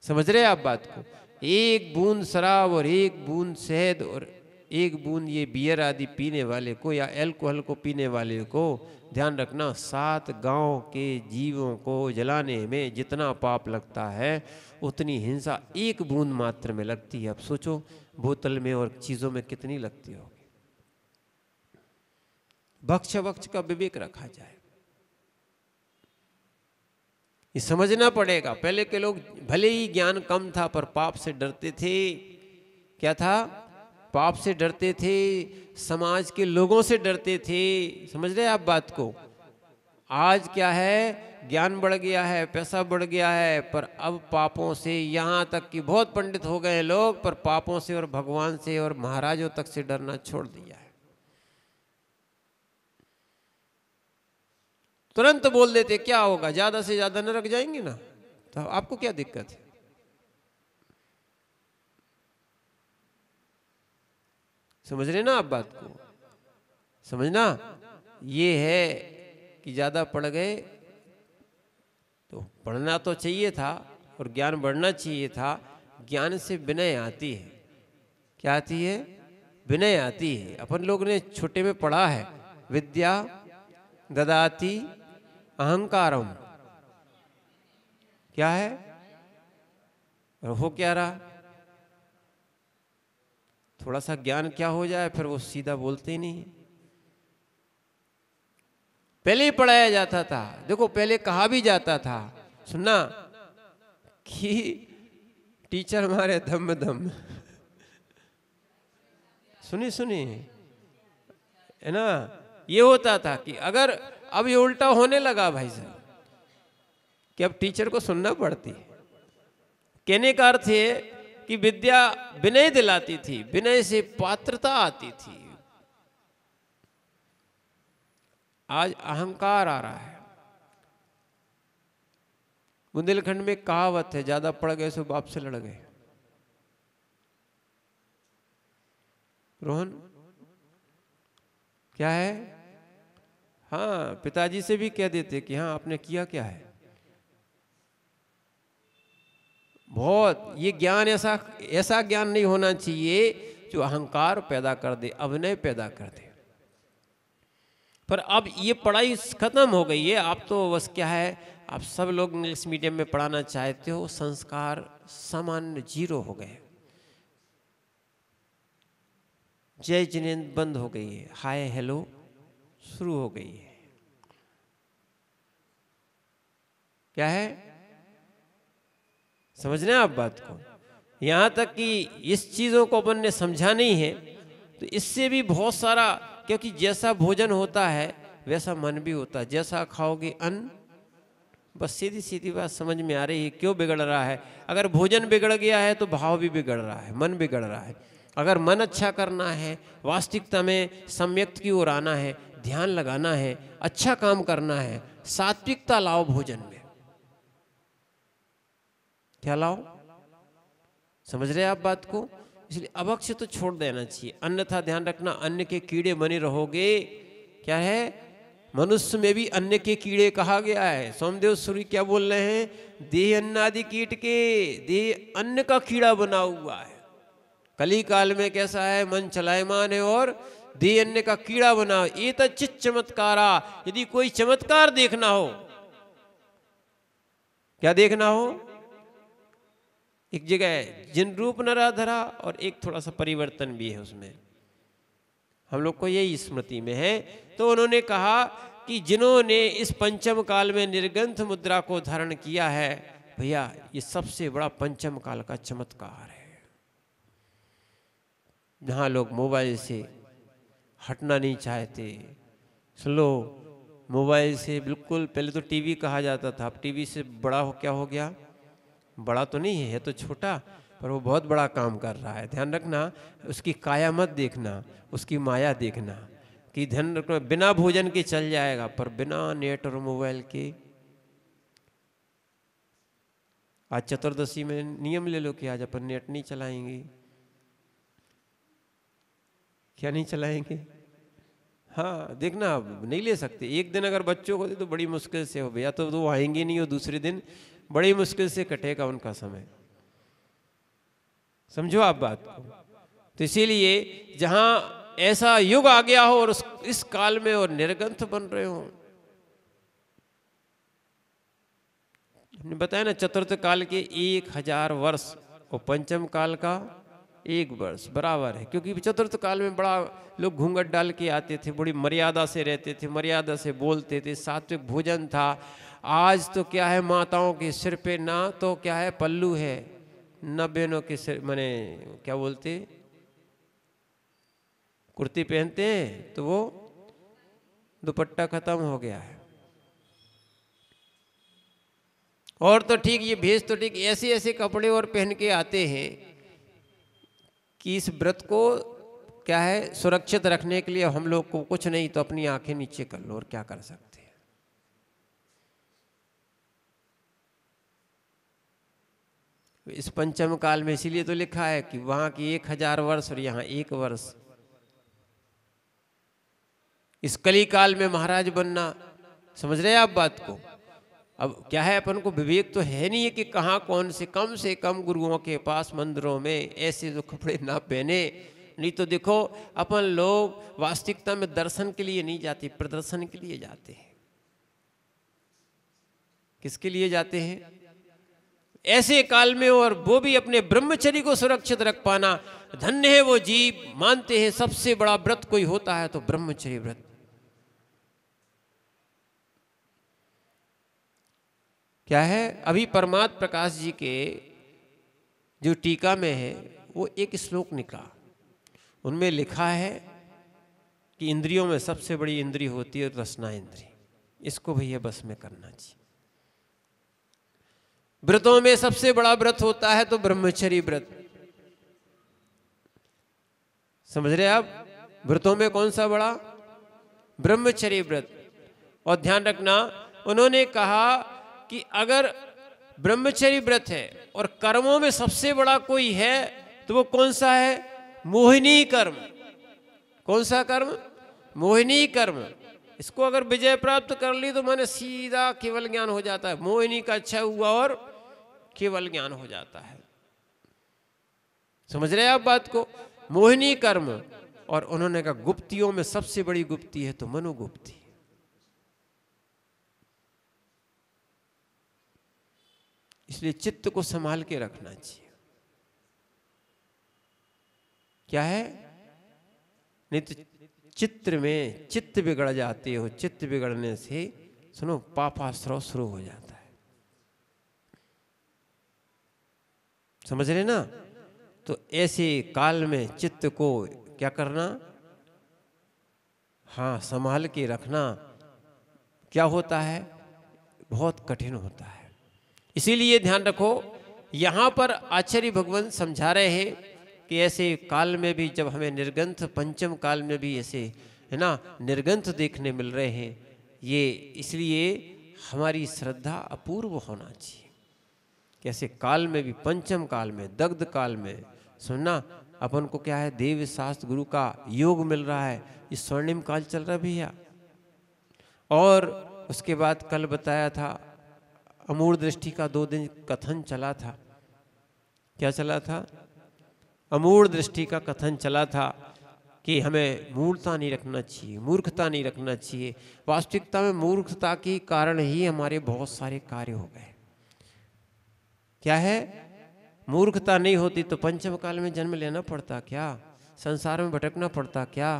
समझ रहे हैं आप बात को। एक बूंद शराब और एक बूंद शहद और एक बूंद ये बियर आदि पीने वाले को या अल्कोहल को पीने वाले को, ध्यान रखना 7 गांव के जीवों को जलाने में जितना पाप लगता है उतनी हिंसा एक बूंद मात्र में लगती है। अब सोचो बोतल में और चीजों में कितनी लगती होगी। भक्ष भक्ष का विवेक रखा जाए, ये समझना पड़ेगा। पहले के लोग भले ही ज्ञान कम था पर पाप से डरते थे। क्या था, पाप से डरते थे, समाज के लोगों से डरते थे। समझ रहे आप बात को। आज क्या है, ज्ञान बढ़ गया है, पैसा बढ़ गया है, पर अब पापों से, यहां तक कि बहुत पंडित हो गए लोग, पर पापों से और भगवान से और महाराजों तक से डरना छोड़ दिया है। तुरंत बोल देते क्या होगा, ज्यादा से ज्यादा नरक जाएंगे ना, तो आपको क्या दिक्कत है। समझ रहे ना आप बात को। समझना ये है कि ज्यादा पढ़ गए तो पढ़ना तो चाहिए था और ज्ञान बढ़ना चाहिए था। ज्ञान से विनय आती है। क्या आती है, विनय आती है। अपन लोग ने छोटे में पढ़ा है, विद्या ददाति अहंकारम। क्या है, और हो क्या रहा, थोड़ा सा ज्ञान क्या हो जाए फिर वो सीधा बोलते ही नहीं। पहले ही पढ़ाया जाता था। देखो पहले कहा भी जाता था, सुनना, कि टीचर हमारे धम धम। सुनी सुनी है ना। ये होता था कि अगर अब ये उल्टा होने लगा भाई साहब कि अब टीचर को सुनना पड़ती है। कहने का अर्थ है कि विद्या विनय दिलाती थी, विनय से पात्रता आती थी। आज अहंकार आ रहा है। बुंदेलखंड में कहावत है, ज्यादा पढ़ गए सो बाप से लड़ गए। रोहन क्या है, हाँ पिताजी से भी कह देते कि हाँ आपने किया क्या है। बहुत ये ज्ञान ऐसा ज्ञान नहीं होना चाहिए जो अहंकार पैदा कर दे, अभिनय पैदा कर दे। पर अब ये पढ़ाई खत्म हो गई है। आप तो बस क्या है, आप सब लोग इंग्लिश मीडियम में पढ़ाना चाहते हो, संस्कार सामान्य 0 हो गए। जय जिनेंद्र बंद हो गई है, हाय हेलो शुरू हो गई है। क्या है, समझना है आप बात को। यहां तक कि इस चीजों को अपन ने समझा नहीं है तो इससे भी बहुत सारा, क्योंकि जैसा भोजन होता है वैसा मन भी होता है। जैसा खाओगे अन्न, बस सीधी सीधी बात समझ में आ रही है क्यों बिगड़ रहा है। अगर भोजन बिगड़ गया है तो भाव भी बिगड़ रहा है, मन बिगड़ रहा है। अगर मन अच्छा करना है, वास्तविकता में सम्यक्त की ओर आना है, ध्यान लगाना है, अच्छा काम करना है, सात्विकता लाओ भोजन में। क्या लाओ, समझ रहे आप बात को। इसलिए अभक्ष्य तो छोड़ देना चाहिए, अन्यथा ध्यान रखना अन्न के कीड़े बने रहोगे। क्या है, मनुष्य में भी अन्न के कीड़े कहा गया है। सोमदेव सूर्य क्या बोल रहे हैं? देह अन्नादि कीट के, देह अन्न का कीड़ा बना हुआ है। कली काल में कैसा है? मन चलायमान है और देह अन्न का कीड़ा बना। ये तो चित चमत्कारा, यदि कोई चमत्कार देखना हो, क्या देखना हो? एक जगह जिन रूप नराधरा और एक थोड़ा सा परिवर्तन भी है उसमें, हम लोग को यही स्मृति में है। तो उन्होंने कहा कि जिन्होंने इस पंचम काल में निर्गंथ मुद्रा को धारण किया है, भैया ये सबसे बड़ा पंचम काल का चमत्कार है। जहाँ लोग मोबाइल से हटना नहीं चाहते, सुन लो, मोबाइल से बिल्कुल, पहले तो टीवी कहा जाता था, अब टीवी से बड़ा हो क्या हो गया? बड़ा तो नहीं है तो छोटा, पर वो बहुत बड़ा काम कर रहा है। ध्यान रखना, उसकी काया मत देखना, उसकी माया देखना कि ध्यान रखना, बिना भोजन के चल जाएगा पर बिना नेट और मोबाइल के। आज चतुर्दशी में नियम ले लो कि आज अपन नेट नहीं चलाएंगे। क्या नहीं चलाएंगे? हाँ, देखना, अब नहीं ले सकते। एक दिन अगर बच्चों को दे तो बड़ी मुश्किल से हो भैया, तो वो आएंगे नहीं, और दूसरे दिन बड़ी मुश्किल से कटेगा उनका समय। समझो आप बात को। तो इसीलिए जहां ऐसा युग आ गया हो और इस काल में और निर्गंथ बन रहे हो, हमने बताया ना, चतुर्थ काल के 1000 वर्ष और पंचम काल का 1 वर्ष बराबर है। क्योंकि चतुर्थ काल में बड़ा लोग घूंघट डाल के आते थे, बड़ी मर्यादा से रहते थे, मर्यादा से बोलते थे, सात्विक भोजन था। आज तो क्या है, माताओं के सिर पे ना तो क्या है, पल्लू है, न बहनों के सिर, माने क्या बोलते, कुर्ती पहनते हैं तो वो दुपट्टा खत्म हो गया है। और तो ठीक, ये भेष तो ठीक, ऐसे ऐसे कपड़े और पहन के आते हैं कि इस व्रत को क्या है, सुरक्षित रखने के लिए हम लोग को कुछ नहीं तो अपनी आंखें नीचे कर लो, और क्या कर सकते हैं। इस पंचम काल में इसीलिए तो लिखा है कि वहां की 1000 वर्ष और यहाँ 1 वर्ष। इस कली काल में महाराज बनना, समझ रहे हैं आप बात को? अब क्या है, अपन को विवेक तो है नहीं है कि कहाँ कौन से कम गुरुओं के पास मंदिरों में ऐसे जो कपड़े ना पहने। नहीं तो देखो, अपन लोग वास्तविकता में दर्शन के लिए नहीं जाते, प्रदर्शन के लिए जाते हैं। किसके लिए जाते हैं? ऐसे काल में, और वो भी अपने ब्रह्मचर्य को सुरक्षित रख पाना। धन्य है वो जीव, मानते हैं सबसे बड़ा व्रत कोई होता है तो ब्रह्मचर्य व्रत। क्या है, अभी परमात्म प्रकाश जी के जो टीका में है वो एक श्लोक निकला, उनमें लिखा है कि इंद्रियों में सबसे बड़ी इंद्रिय होती है रसना इंद्रिय। इसको भैया बस में करना चाहिए। व्रतों में सबसे बड़ा व्रत होता है तो ब्रह्मचर्य व्रत। समझ रहे आप? व्रतों में कौन सा बड़ा? ब्रह्मचर्य व्रत। और ध्यान रखना, उन्होंने कहा कि अगर ब्रह्मचर्य व्रत है और कर्मों में सबसे बड़ा कोई है तो वो कौन सा है? मोहिनी कर्म। कौन सा कर्म? मोहिनी कर्म। इसको अगर विजय प्राप्त कर ली तो माने सीधा केवल ज्ञान हो जाता है। मोहिनी का अच्छा हुआ और केवल ज्ञान हो जाता है। समझ रहे हैं आप बात को? मोहिनी कर्म। और उन्होंने कहा गुप्तियों में सबसे बड़ी गुप्ती है तो मनोगुप्ती। इसलिए चित्त को संभाल के रखना चाहिए। क्या है? नहीं तो चित्त बिगड़ जाते हो। चित्त बिगड़ने से सुनो पापाश्रव शुरू हो जाता है। समझ रहे ना? तो ऐसे काल में चित्त को क्या करना? हाँ, संभाल के रखना। क्या होता है? बहुत कठिन होता है। इसीलिए ध्यान रखो, यहां पर आचार्य भगवान समझा रहे हैं कि ऐसे काल में भी जब हमें निर्गंथ, पंचम काल में भी ऐसे है ना निर्गंथ देखने मिल रहे हैं, ये इसलिए हमारी श्रद्धा अपूर्व होना चाहिए। कैसे काल में भी, पंचम काल में, दग्ध काल में सुनना, अपन को क्या है, देव शास्त्र गुरु का योग मिल रहा है। ये स्वर्णिम काल चल रहा है भैया। और उसके बाद कल बताया था अमूढ़ दृष्टि का 2 दिन कथन चला था। क्या चला था? अमूढ़ दृष्टि का कथन चला था कि हमें मूर्खता नहीं रखना चाहिए, मूर्खता नहीं रखना चाहिए। वास्तविकता में मूर्खता के कारण ही हमारे बहुत सारे कार्य हो गए। क्या है? मूर्खता नहीं होती तो पंचम काल में जन्म लेना पड़ता क्या? संसार में भटकना पड़ता क्या?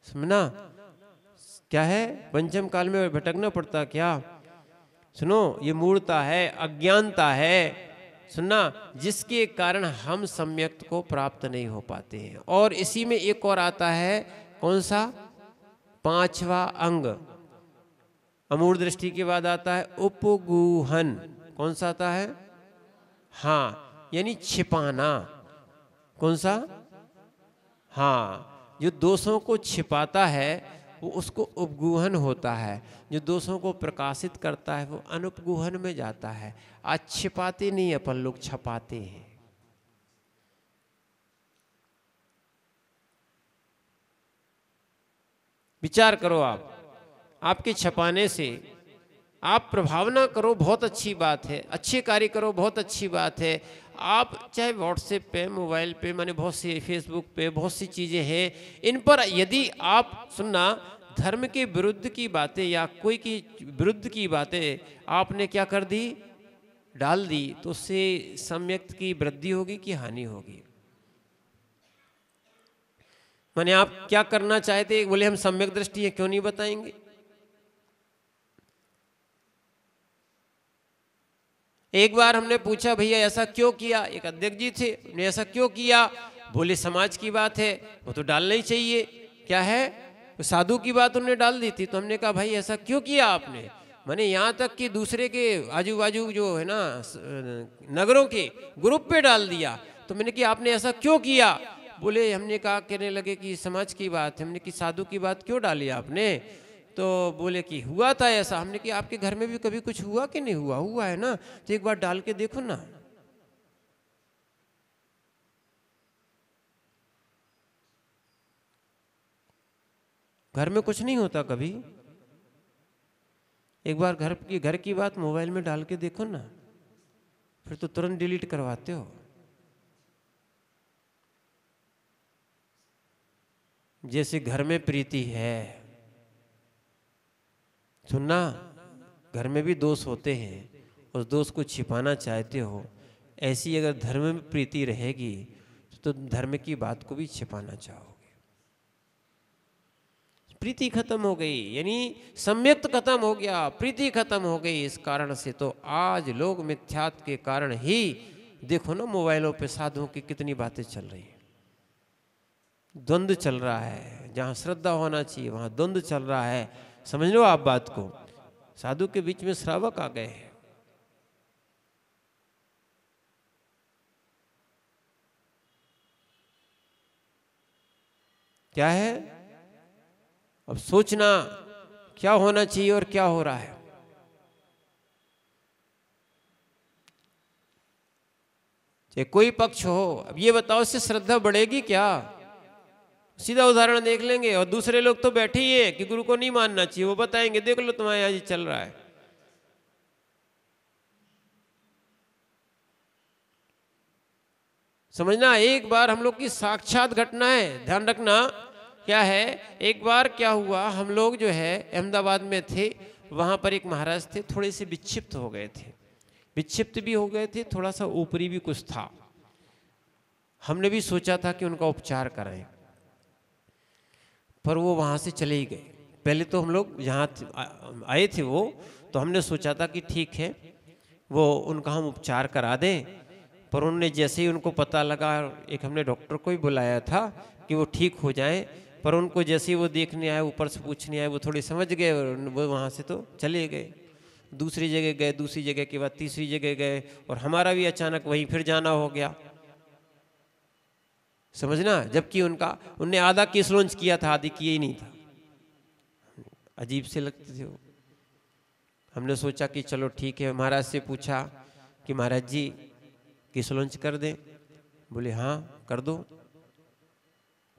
समझना क्या है? पंचम काल में भटकना पड़ता क्या? सुनो, ये मूर्खता है, अज्ञानता है, सुनना, जिसके कारण हम सम्यक को प्राप्त नहीं हो पाते हैं। और इसी में एक और आता है, कौन सा? 5वां अंग। अमूढ़ दृष्टि के बाद आता है उपगूहन। कौन सा आता है? हाँ, यानी छिपाना। कौन सा? हाँ, जो दोषों को छिपाता है वो उसको उपगूहन होता है, जो दोषों को प्रकाशित करता है वो अनुपगूहन में जाता है। आज छिपाते नहीं, अपन लोग छपाते हैं। विचार करो, आपके छपाने से आप प्रभावना करो, बहुत अच्छी बात है, अच्छे कार्य करो, बहुत अच्छी बात है। आप चाहे व्हाट्सएप पे, मोबाइल पे, माने बहुत सी, फेसबुक पे बहुत सी चीज़ें हैं, इन पर यदि आप सुनना धर्म के विरुद्ध की बातें या कोई की विरुद्ध की बातें आपने क्या कर दी, डाल दी, तो उससे सम्यक की वृद्धि होगी कि हानि होगी? माने आप क्या करना चाहते? बोले हम सम्यक दृष्टि है, क्यों नहीं बताएंगे? एक बार हमने पूछा, भैया ऐसा क्यों किया? एक अध्यक्ष जी थे, उन्हें ऐसा क्यों किया? बोले समाज की बात है, वो तो डालना ही चाहिए। क्या है? तो साधु की बात उन्होंने डाल दी थी। तो हमने कहा भाई ऐसा क्यों किया आपने? माने यहाँ तक कि दूसरे के आजू बाजू जो है ना नगरों के ग्रुप पे डाल दिया। तो मैंने कहा आपने ऐसा क्यों किया? बोले, हमने कहा, कहने लगे कि समाज की बात है। हमने कि साधु की बात क्यों डाली आपने? तो बोले कि हुआ था ऐसा। हमने कि आपके घर में भी कभी कुछ हुआ कि नहीं हुआ? हुआ है ना, तो एक बार डाल के देखो ना। घर में कुछ नहीं होता कभी? एक बार घर की बात मोबाइल में डाल के देखो ना, फिर तो तुरंत डिलीट करवाते हो। जैसे घर में प्रीति है, सुनना, घर में भी दोष होते हैं, उस दोष को छिपाना चाहते हो। ऐसी अगर धर्म में प्रीति रहेगी तो धर्म की बात को भी छिपाना चाहोगे। प्रीति खत्म हो गई, यानी सम्यक्त खत्म हो गया, प्रीति खत्म हो गई। इस कारण से तो आज लोग मिथ्यात्व के कारण ही देखो ना, मोबाइलों पे साधुओं की कितनी बातें चल रही हैं। द्वंद्व चल रहा है, जहाँ श्रद्धा होना चाहिए वहाँ द्वंद्व चल रहा है। समझ लो आप बात को। साधु के बीच में श्रावक आ गए हैं। क्या है? अब सोचना क्या होना चाहिए और क्या हो रहा है। चाहे कोई पक्ष हो, अब ये बताओ इससे श्रद्धा बढ़ेगी क्या? सीधा उदाहरण देख लेंगे। और दूसरे लोग तो बैठे ही हैं कि गुरु को नहीं मानना चाहिए, वो बताएंगे देख लो तुम्हारे यहाँ ये चल रहा है। समझना, एक बार हम लोग की साक्षात घटना है, ध्यान रखना। क्या है? एक बार क्या हुआ, हम लोग जो है अहमदाबाद में थे, वहां पर एक महाराज थे, थोड़े से विक्षिप्त हो गए थे। विक्षिप्त भी हो गए थे, थोड़ा सा ऊपरी भी कुछ था। हमने भी सोचा था कि उनका उपचार कराएं, पर वो वहाँ से चले ही गए। पहले तो हम लोग यहाँ आए थे वो, तो हमने सोचा था कि ठीक है वो उनका हम उपचार करा दें, पर उन्होंने जैसे ही उनको पता लगा, एक हमने डॉक्टर को ही बुलाया था कि वो ठीक हो जाएं, पर उनको जैसे ही वो देखने आए, ऊपर से पूछने आए, वो थोड़े समझ गए, वो वहाँ से तो चले गए। दूसरी जगह गए, दूसरी जगह के बाद तीसरी जगह गए, और हमारा भी अचानक वहीं फिर जाना हो गया। समझना, जबकि उनने आधा केस लॉन्च किया था, आधी किया ही नहीं था। अजीब से लगते थे वो। हमने सोचा कि चलो ठीक है, महाराज से पूछा कि महाराज जी केस लॉन्च कर दें? बोले हाँ कर दो,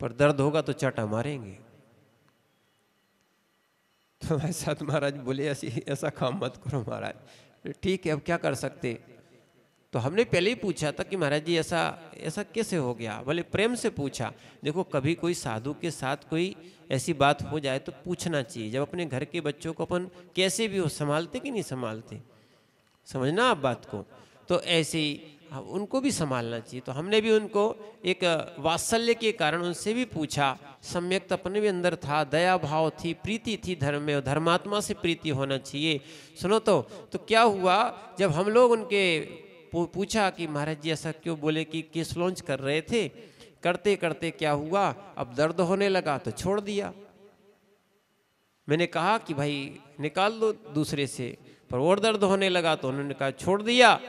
पर दर्द होगा तो चाटा मारेंगे। तो हमारे साथ महाराज बोले ऐसा काम मत करो महाराज। ठीक है, अब क्या कर सकते। तो हमने पहले ही पूछा था कि महाराज जी ऐसा कैसे हो गया। बोले प्रेम से पूछा। देखो कभी कोई साधु के साथ कोई ऐसी बात हो जाए तो पूछना चाहिए। जब अपने घर के बच्चों को अपन कैसे भी हो संभालते कि नहीं संभालते, समझना आप बात को। तो ऐसे ही उनको भी संभालना चाहिए। तो हमने भी उनको एक वात्सल्य के कारण उनसे भी पूछा। सम्यक अपने भी अंदर था, दया भाव थी, प्रीति थी धर्म में, और धर्मात्मा से प्रीति होना चाहिए। सुनो तो क्या हुआ, जब हम लोग उनके पूछा कि महाराज जी ऐसा क्यों बोले कि केस लॉन्च कर रहे थे, करते करते क्या हुआ, अब दर्द होने लगा तो छोड़ दिया। मैंने कहा कि भाई निकाल दो दूसरे से, पर और दर्द होने लगा तो उन्होंने कहा छोड़ दिया।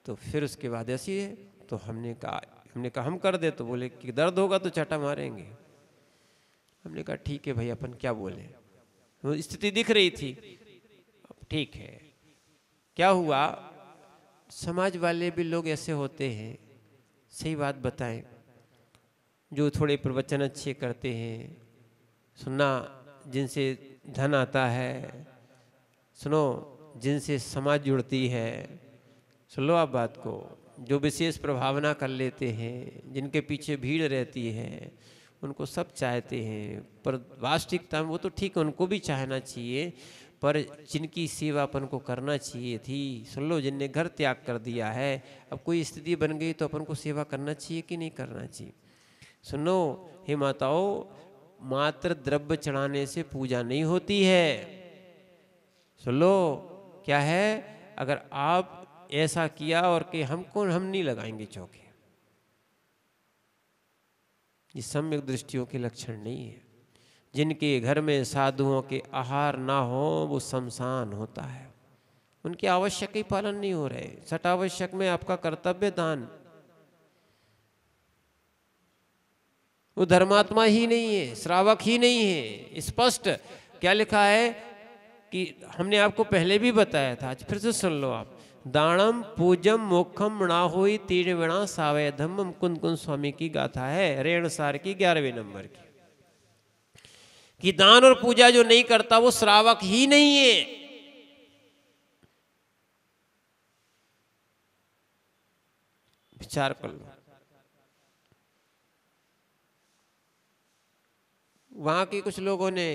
तो फिर उसके बाद ऐसी है। तो हमने कहा हम कर दे। तो बोले कि दर्द होगा तो चाटा मारेंगे। हमने कहा ठीक है भाई, अपन क्या बोले, वो स्थिति दिख रही थी। ठीक है, क्या हुआ, समाज वाले भी लोग ऐसे होते हैं, सही बात बताएं, जो थोड़े प्रवचन अच्छे करते हैं, सुनना जिनसे धन आता है, सुनो जिनसे समाज जुड़ती है, सुन लो आप बात को, जो विशेष प्रभावना कर लेते हैं, जिनके पीछे भीड़ रहती है, उनको सब चाहते हैं। पर वास्तविकता में वो तो ठीक है, उनको भी चाहना चाहिए, पर जिनकी सेवा अपन को करना चाहिए थी, सुन लो जिनने घर त्याग कर दिया है, अब कोई स्थिति बन गई तो अपन को सेवा करना चाहिए कि नहीं करना चाहिए। सुनो हे माताओं, मात्र द्रव्य चढ़ाने से पूजा नहीं होती है। सुन लो क्या है, अगर आप ऐसा किया और कि हम नहीं लगाएंगे चौके, ये सम्यक दृष्टियों के लक्षण नहीं है। जिनके घर में साधुओं के आहार ना हो वो शमशान होता है, उनके आवश्यक ही पालन नहीं हो रहे। सट आवश्यक में आपका कर्तव्य दान, वो धर्मात्मा ही नहीं है, श्रावक ही नहीं है। स्पष्ट क्या लिखा है कि हमने आपको पहले भी बताया था, आज फिर से सुन लो आप। दानम पूजम मोक्षम मृणा होई तीर्ण विणा सावय धम्मम, कुंद कुंद स्वामी की गाथा है, रेणसार की 11वें नंबर की, कि दान और पूजा जो नहीं करता वो श्रावक ही नहीं है। विचार कर लो। वहां के कुछ लोगों ने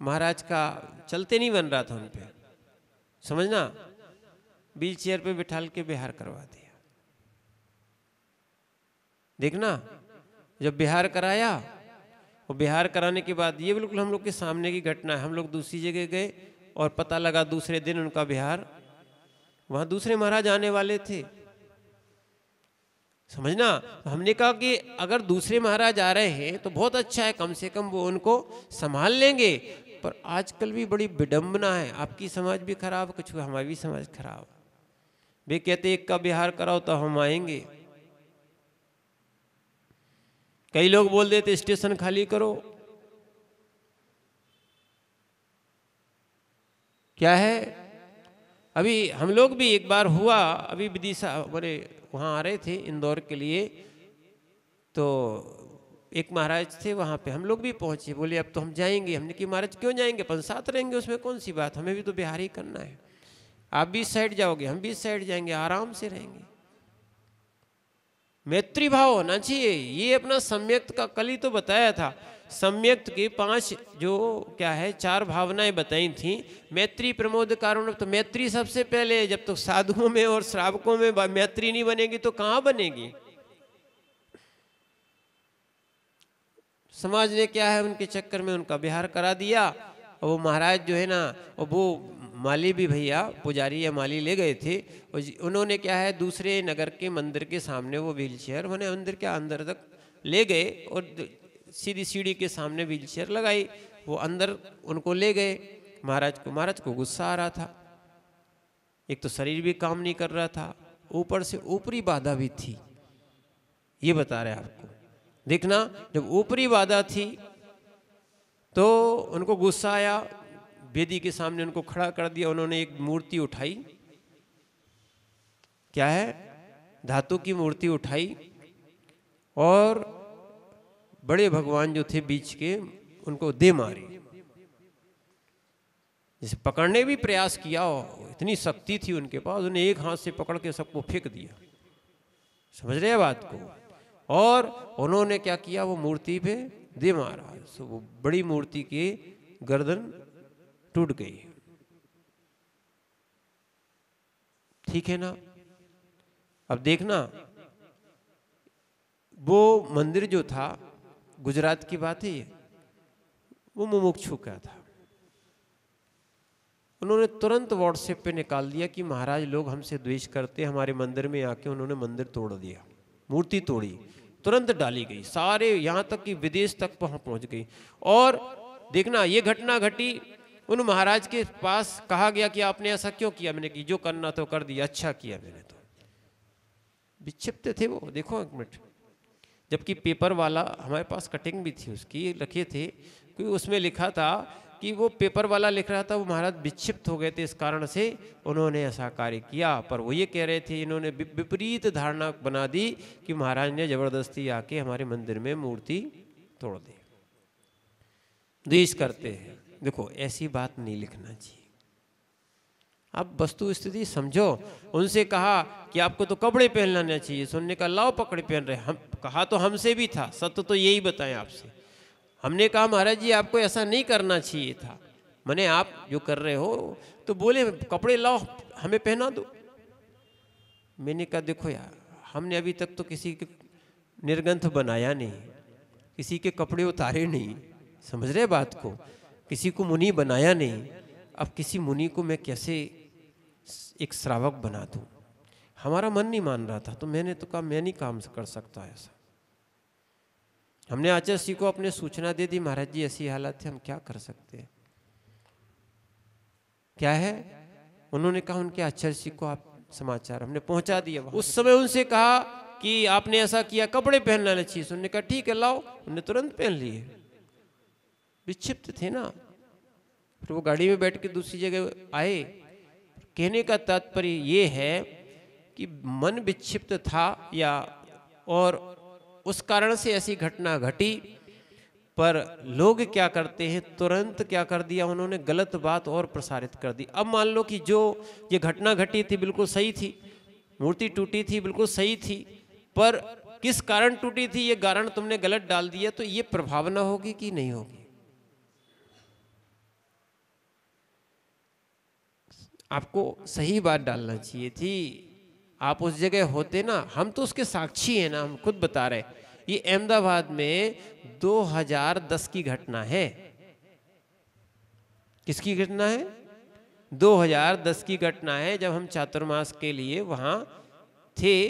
महाराज का चलते नहीं बन रहा था उन पे, समझना, व्हील चेयर पे बिठाल के बिहार करवा दिया। देखना, जब बिहार कराया, और बिहार कराने के बाद ये बिल्कुल हम लोग के सामने की घटना है। हम लोग दूसरी जगह गए और पता लगा दूसरे दिन उनका बिहार, वहां दूसरे महाराज आने वाले थे, समझना। हमने कहा कि अगर दूसरे महाराज आ रहे हैं तो बहुत अच्छा है, कम से कम वो उनको संभाल लेंगे। पर आजकल भी बड़ी विडंबना है, आपकी समाज भी खराब, कुछ हमारी भी समाज खराब। वे कहते एक का बिहार कराओ तो हम आएंगे। कई लोग बोल देते स्टेशन खाली करो। क्या है, अभी हम लोग भी एक बार हुआ, अभी विदिशा बोले वहाँ आ रहे थे इंदौर के लिए, तो एक महाराज थे वहाँ पे, हम लोग भी पहुँचे, बोले अब तो हम जाएंगे। हमने कि महाराज क्यों जाएंगे, अपन साथ रहेंगे, उसमें कौन सी बात, हमें भी तो बिहार ही करना है। आप भी इस साइड जाओगे, हम भी इस साइड जाएंगे, आराम से रहेंगे। मैत्री भाव होना चाहिए। ये अपना सम्यक्त का कल ही तो बताया था, सम्यक्त के 5 जो क्या है 4 भावनाएं बताई थी। मैत्री प्रमोद कारुण्य, तो मैत्री सबसे पहले। जब तो साधुओं में और श्रावकों में मैत्री नहीं बनेगी तो कहाँ बनेगी। समाज ने क्या है उनके चक्कर में उनका बिहार करा दिया। और वो महाराज जो है ना, और वो माली भी भैया पुजारी या माली ले गए थे, और उन्होंने क्या है दूसरे नगर के मंदिर के सामने वो व्हील चेयर उन्हें मंदिर के अंदर तक ले गए, और सीधी सीढ़ी के सामने व्हील चेयर लगाई, वो अंदर उनको ले गए। महाराज को गुस्सा आ रहा था, एक तो शरीर भी काम नहीं कर रहा था, ऊपर से ऊपरी बाधा भी थी। ये बता रहे आपको, देखना, जब ऊपरी बाधा थी तो उनको गुस्सा आया, वेदी के सामने उनको खड़ा कर दिया। उन्होंने एक मूर्ति उठाई, क्या है धातु की मूर्ति उठाई, और बड़े भगवान जो थे बीच के उनको दे मारी। जैसे पकड़ने भी प्रयास किया, इतनी शक्ति थी उनके पास, उन्हें एक हाथ से पकड़ के सबको फेंक दिया। समझ रहे हैं बात को? और उन्होंने क्या किया, वो मूर्ति पे दे मारा, तो वो बड़ी मूर्ति की गर्दन टूट गई। ठीक है ना? अब देखना, वो मंदिर जो था, गुजरात की बात है, वो मुमुक्षु का था। उन्होंने तुरंत व्हाट्सएप पे निकाल दिया कि महाराज लोग हमसे द्वेष करते, हमारे मंदिर में आके उन्होंने मंदिर तोड़ दिया, मूर्ति तोड़ी, तुरंत डाली गई, सारे यहाँ तक कि विदेश तक वहाँ पहुँच गई। और देखना, ये घटना घटी, उन महाराज के पास कहा गया कि आपने ऐसा क्यों किया? मैंने कि जो करना तो कर दिया, अच्छा किया मैंने तो। विक्षिप्त थे वो, देखो एक मिनट। जबकि पेपर वाला, हमारे पास कटिंग भी थी उसकी, रखे थे, क्योंकि उसमें लिखा था कि वो पेपर वाला लिख रहा था वो महाराज विक्षिप्त हो गए थे, इस कारण से उन्होंने ऐसा कार्य किया। पर वो ये कह रहे थे, इन्होंने विपरीत धारणा बना दी कि महाराज ने जबरदस्ती आके हमारे मंदिर में मूर्ति तोड़ दी, द्वेष करते हैं। देखो, ऐसी बात नहीं लिखना चाहिए। आप वस्तु स्थिति समझो। उनसे कहा कि आपको तो कपड़े पहनना चाहिए, सुनने का लाओ पकड़े पहन रहे। हम कहा तो हमसे भी था, सत्य तो यही बताएं आपसे। हमने कहा महाराज जी आपको ऐसा नहीं करना चाहिए था, मैंने आप जो कर रहे हो, तो बोले कपड़े लाओ हमें पहना दो। मैंने कहा देखो यार, हमने अभी तक तो किसी के निर्ग्रंथ बनाया नहीं, किसी के कपड़े उतारे नहीं, समझ रहे बात को, किसी को मुनि बनाया नहीं। अब किसी मुनि को मैं कैसे एक श्रावक बना दूं? हमारा मन नहीं मान रहा था, तो मैंने तो कहा मैं नहीं काम कर सकता ऐसा। हमने आचार्य जी को अपने सूचना दे दी, महाराज जी ऐसी हालत है, हम क्या कर सकते हैं? क्या है? उन्होंने कहा उनके आचार्य जी को आप समाचार, हमने पहुंचा दिया। उस समय उनसे कहा कि आपने ऐसा किया, कपड़े पहनना चाहिए। उन्होंने कहा ठीक है लाओ, उन्होंने तुरंत पहन लिए। विक्षिप्त थे ना। फिर वो गाड़ी में बैठ के दूसरी जगह आए। कहने का तात्पर्य ये है कि मन विक्षिप्त था, या और उस कारण से ऐसी घटना घटी। पर लोग क्या करते हैं, तुरंत क्या कर दिया उन्होंने, गलत बात और प्रसारित कर दी। अब मान लो कि जो ये घटना घटी थी बिल्कुल सही थी, मूर्ति टूटी थी बिल्कुल सही थी, पर किस कारण टूटी थी ये कारण तुमने गलत डाल दिया, तो ये प्रभावना होगी कि नहीं होगी? आपको सही बात डालना चाहिए थी। आप उस जगह होते ना, हम तो उसके साक्षी हैं ना, हम खुद बता रहे। ये अहमदाबाद में 2010 की घटना है। किसकी घटना है? 2010 की घटना है, जब हम चातुर्मास के लिए वहाँ थे,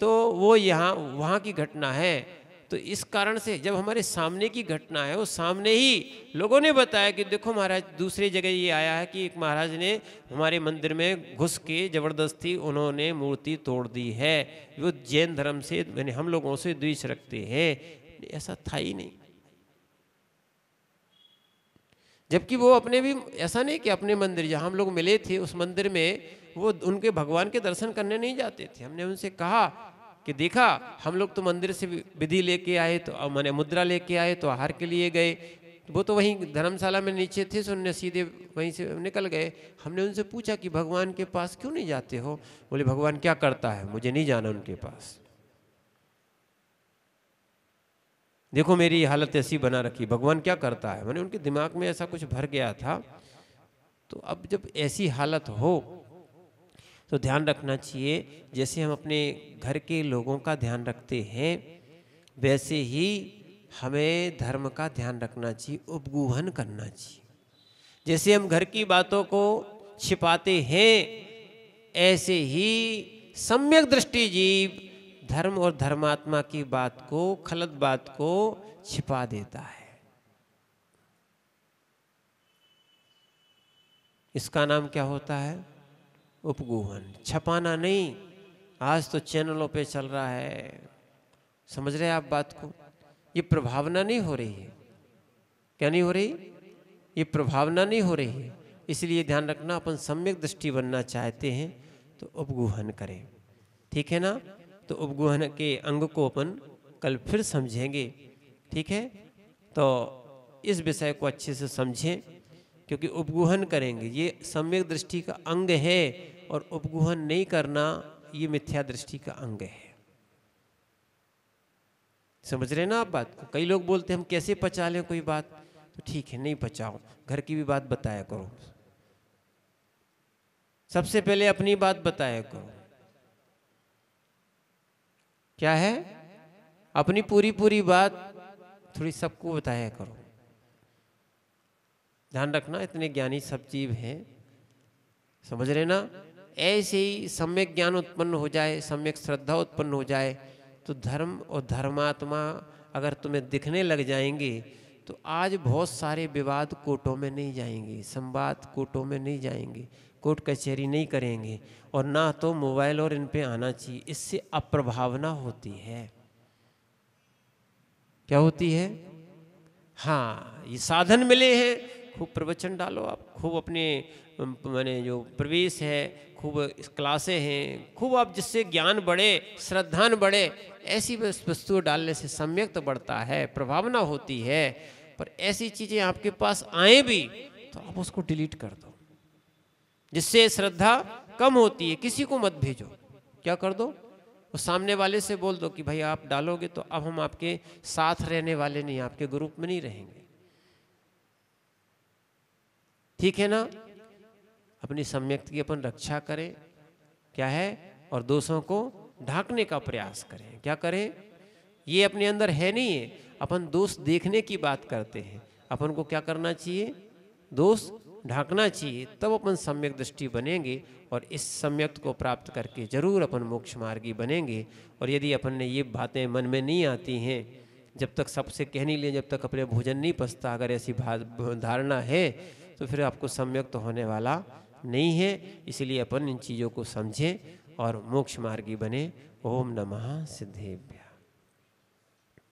तो वो यहाँ वहाँ की घटना है। तो इस कारण से जब हमारे सामने की घटना है, वो सामने ही लोगों ने बताया कि देखो महाराज, दूसरी जगह ये आया है कि एक महाराज ने हमारे मंदिर में घुस के जबरदस्ती उन्होंने मूर्ति तोड़ दी है, वो जैन धर्म से, यानी हम लोगों से द्वेष रखते हैं। ऐसा था ही नहीं। जबकि वो अपने भी ऐसा नहीं कि अपने मंदिर जहाँ हम लोग मिले थे उस मंदिर में वो उनके भगवान के दर्शन करने नहीं जाते थे। हमने उनसे कहा कि देखा, हम लोग तो मंदिर से विधि लेके आए, तो मैंने मुद्रा लेके आए, तो आहार के लिए गए, वो तो वहीं धर्मशाला में नीचे थे, तो उन्होंने सीधे वहीं से निकल गए। हमने उनसे पूछा कि भगवान के पास क्यों नहीं जाते हो? बोले भगवान क्या करता है, मुझे नहीं जाना उनके पास। देखो मेरी हालत ऐसी बना रखी, भगवान क्या करता है, मैंने उनके दिमाग में ऐसा कुछ भर गया था। तो अब जब ऐसी हालत हो तो ध्यान रखना चाहिए, जैसे हम अपने घर के लोगों का ध्यान रखते हैं, वैसे ही हमें धर्म का ध्यान रखना चाहिए, उपगूहन करना चाहिए। जैसे हम घर की बातों को छिपाते हैं, ऐसे ही सम्यक दृष्टि जीव धर्म और धर्मात्मा की बात को, खलत बात को छिपा देता है। इसका नाम क्या होता है? उपगूहन। छपाना नहीं। आज तो चैनलों पे चल रहा है, समझ रहे हैं आप बात को? ये प्रभावना नहीं हो रही है। क्या नहीं हो रही? ये प्रभावना नहीं हो रही है। इसलिए ध्यान रखना, अपन सम्यक दृष्टि बनना चाहते हैं तो उपगूहन करें, ठीक है ना? तो उपगूहन के अंग को अपन कल फिर समझेंगे, ठीक है? तो इस विषय को अच्छे से समझें, क्योंकि उपगुहन करेंगे, ये सम्यक दृष्टि का अंग है, और उपगुहन नहीं करना ये मिथ्या दृष्टि का अंग है। समझ रहे ना आप बात को? कई लोग बोलते हैं हम कैसे पचा लें कोई बात, तो ठीक है नहीं पचाओ, घर की भी बात बताया करो, सबसे पहले अपनी बात बताया करो। क्या है? अपनी पूरी बात थोड़ी सबको बताया करो। ध्यान रखना, इतने ज्ञानी सब जीव हैं, समझ रहे ना? ऐसे ही सम्यक ज्ञान उत्पन्न हो जाए, सम्यक श्रद्धा उत्पन्न हो जाए, तो धर्म और धर्मात्मा अगर तुम्हें दिखने लग जाएंगे, तो आज बहुत सारे विवाद कोर्टों में नहीं जाएंगे, संवाद कोर्टों में नहीं जाएंगे, कोर्ट कचहरी नहीं करेंगे, और ना तो मोबाइल और इन पे आना चाहिए। इससे अप्रभावना होती है। क्या होती है? हाँ, ये साधन मिले हैं, खूब प्रवचन डालो आप, खूब अपने माने जो प्रवेश है, खूब क्लासें हैं, खूब आप जिससे ज्ञान बढ़े, श्रद्धान बढ़े, ऐसी वस्तुएं डालने से सम्यक तो बढ़ता है, प्रभावना होती है। पर ऐसी चीजें आपके पास आए भी तो आप उसको डिलीट कर दो, जिससे श्रद्धा कम होती है। किसी को मत भेजो, क्या कर दो, वो सामने वाले से बोल दो कि भाई आप डालोगे तो अब हम आपके साथ रहने वाले नहीं, आपके ग्रुप में नहीं रहेंगे। ठीक है ना? अपनी सम्यक की अपन रक्षा करें, क्या है, और दोषों को ढांकने का प्रयास करें। क्या करें? ये अपने अंदर है नहीं है, अपन दोष देखने की बात करते हैं। अपन को क्या करना चाहिए? दोष ढांकना चाहिए, तब अपन सम्यक दृष्टि बनेंगे, और इस सम्यक को प्राप्त करके जरूर अपन मोक्ष मार्गी बनेंगे। और यदि अपन ने ये बातें मन में नहीं आती हैं, जब तक सबसे कह नहीं लिए, जब तक अपने भोजन नहीं पचता, अगर ऐसी धारणा है तो फिर आपको सम्यक तो होने वाला नहीं है। इसलिए अपन इन चीज़ों को समझें और मोक्ष मार्गी बने। ओम नमः सिद्धेभ्यः।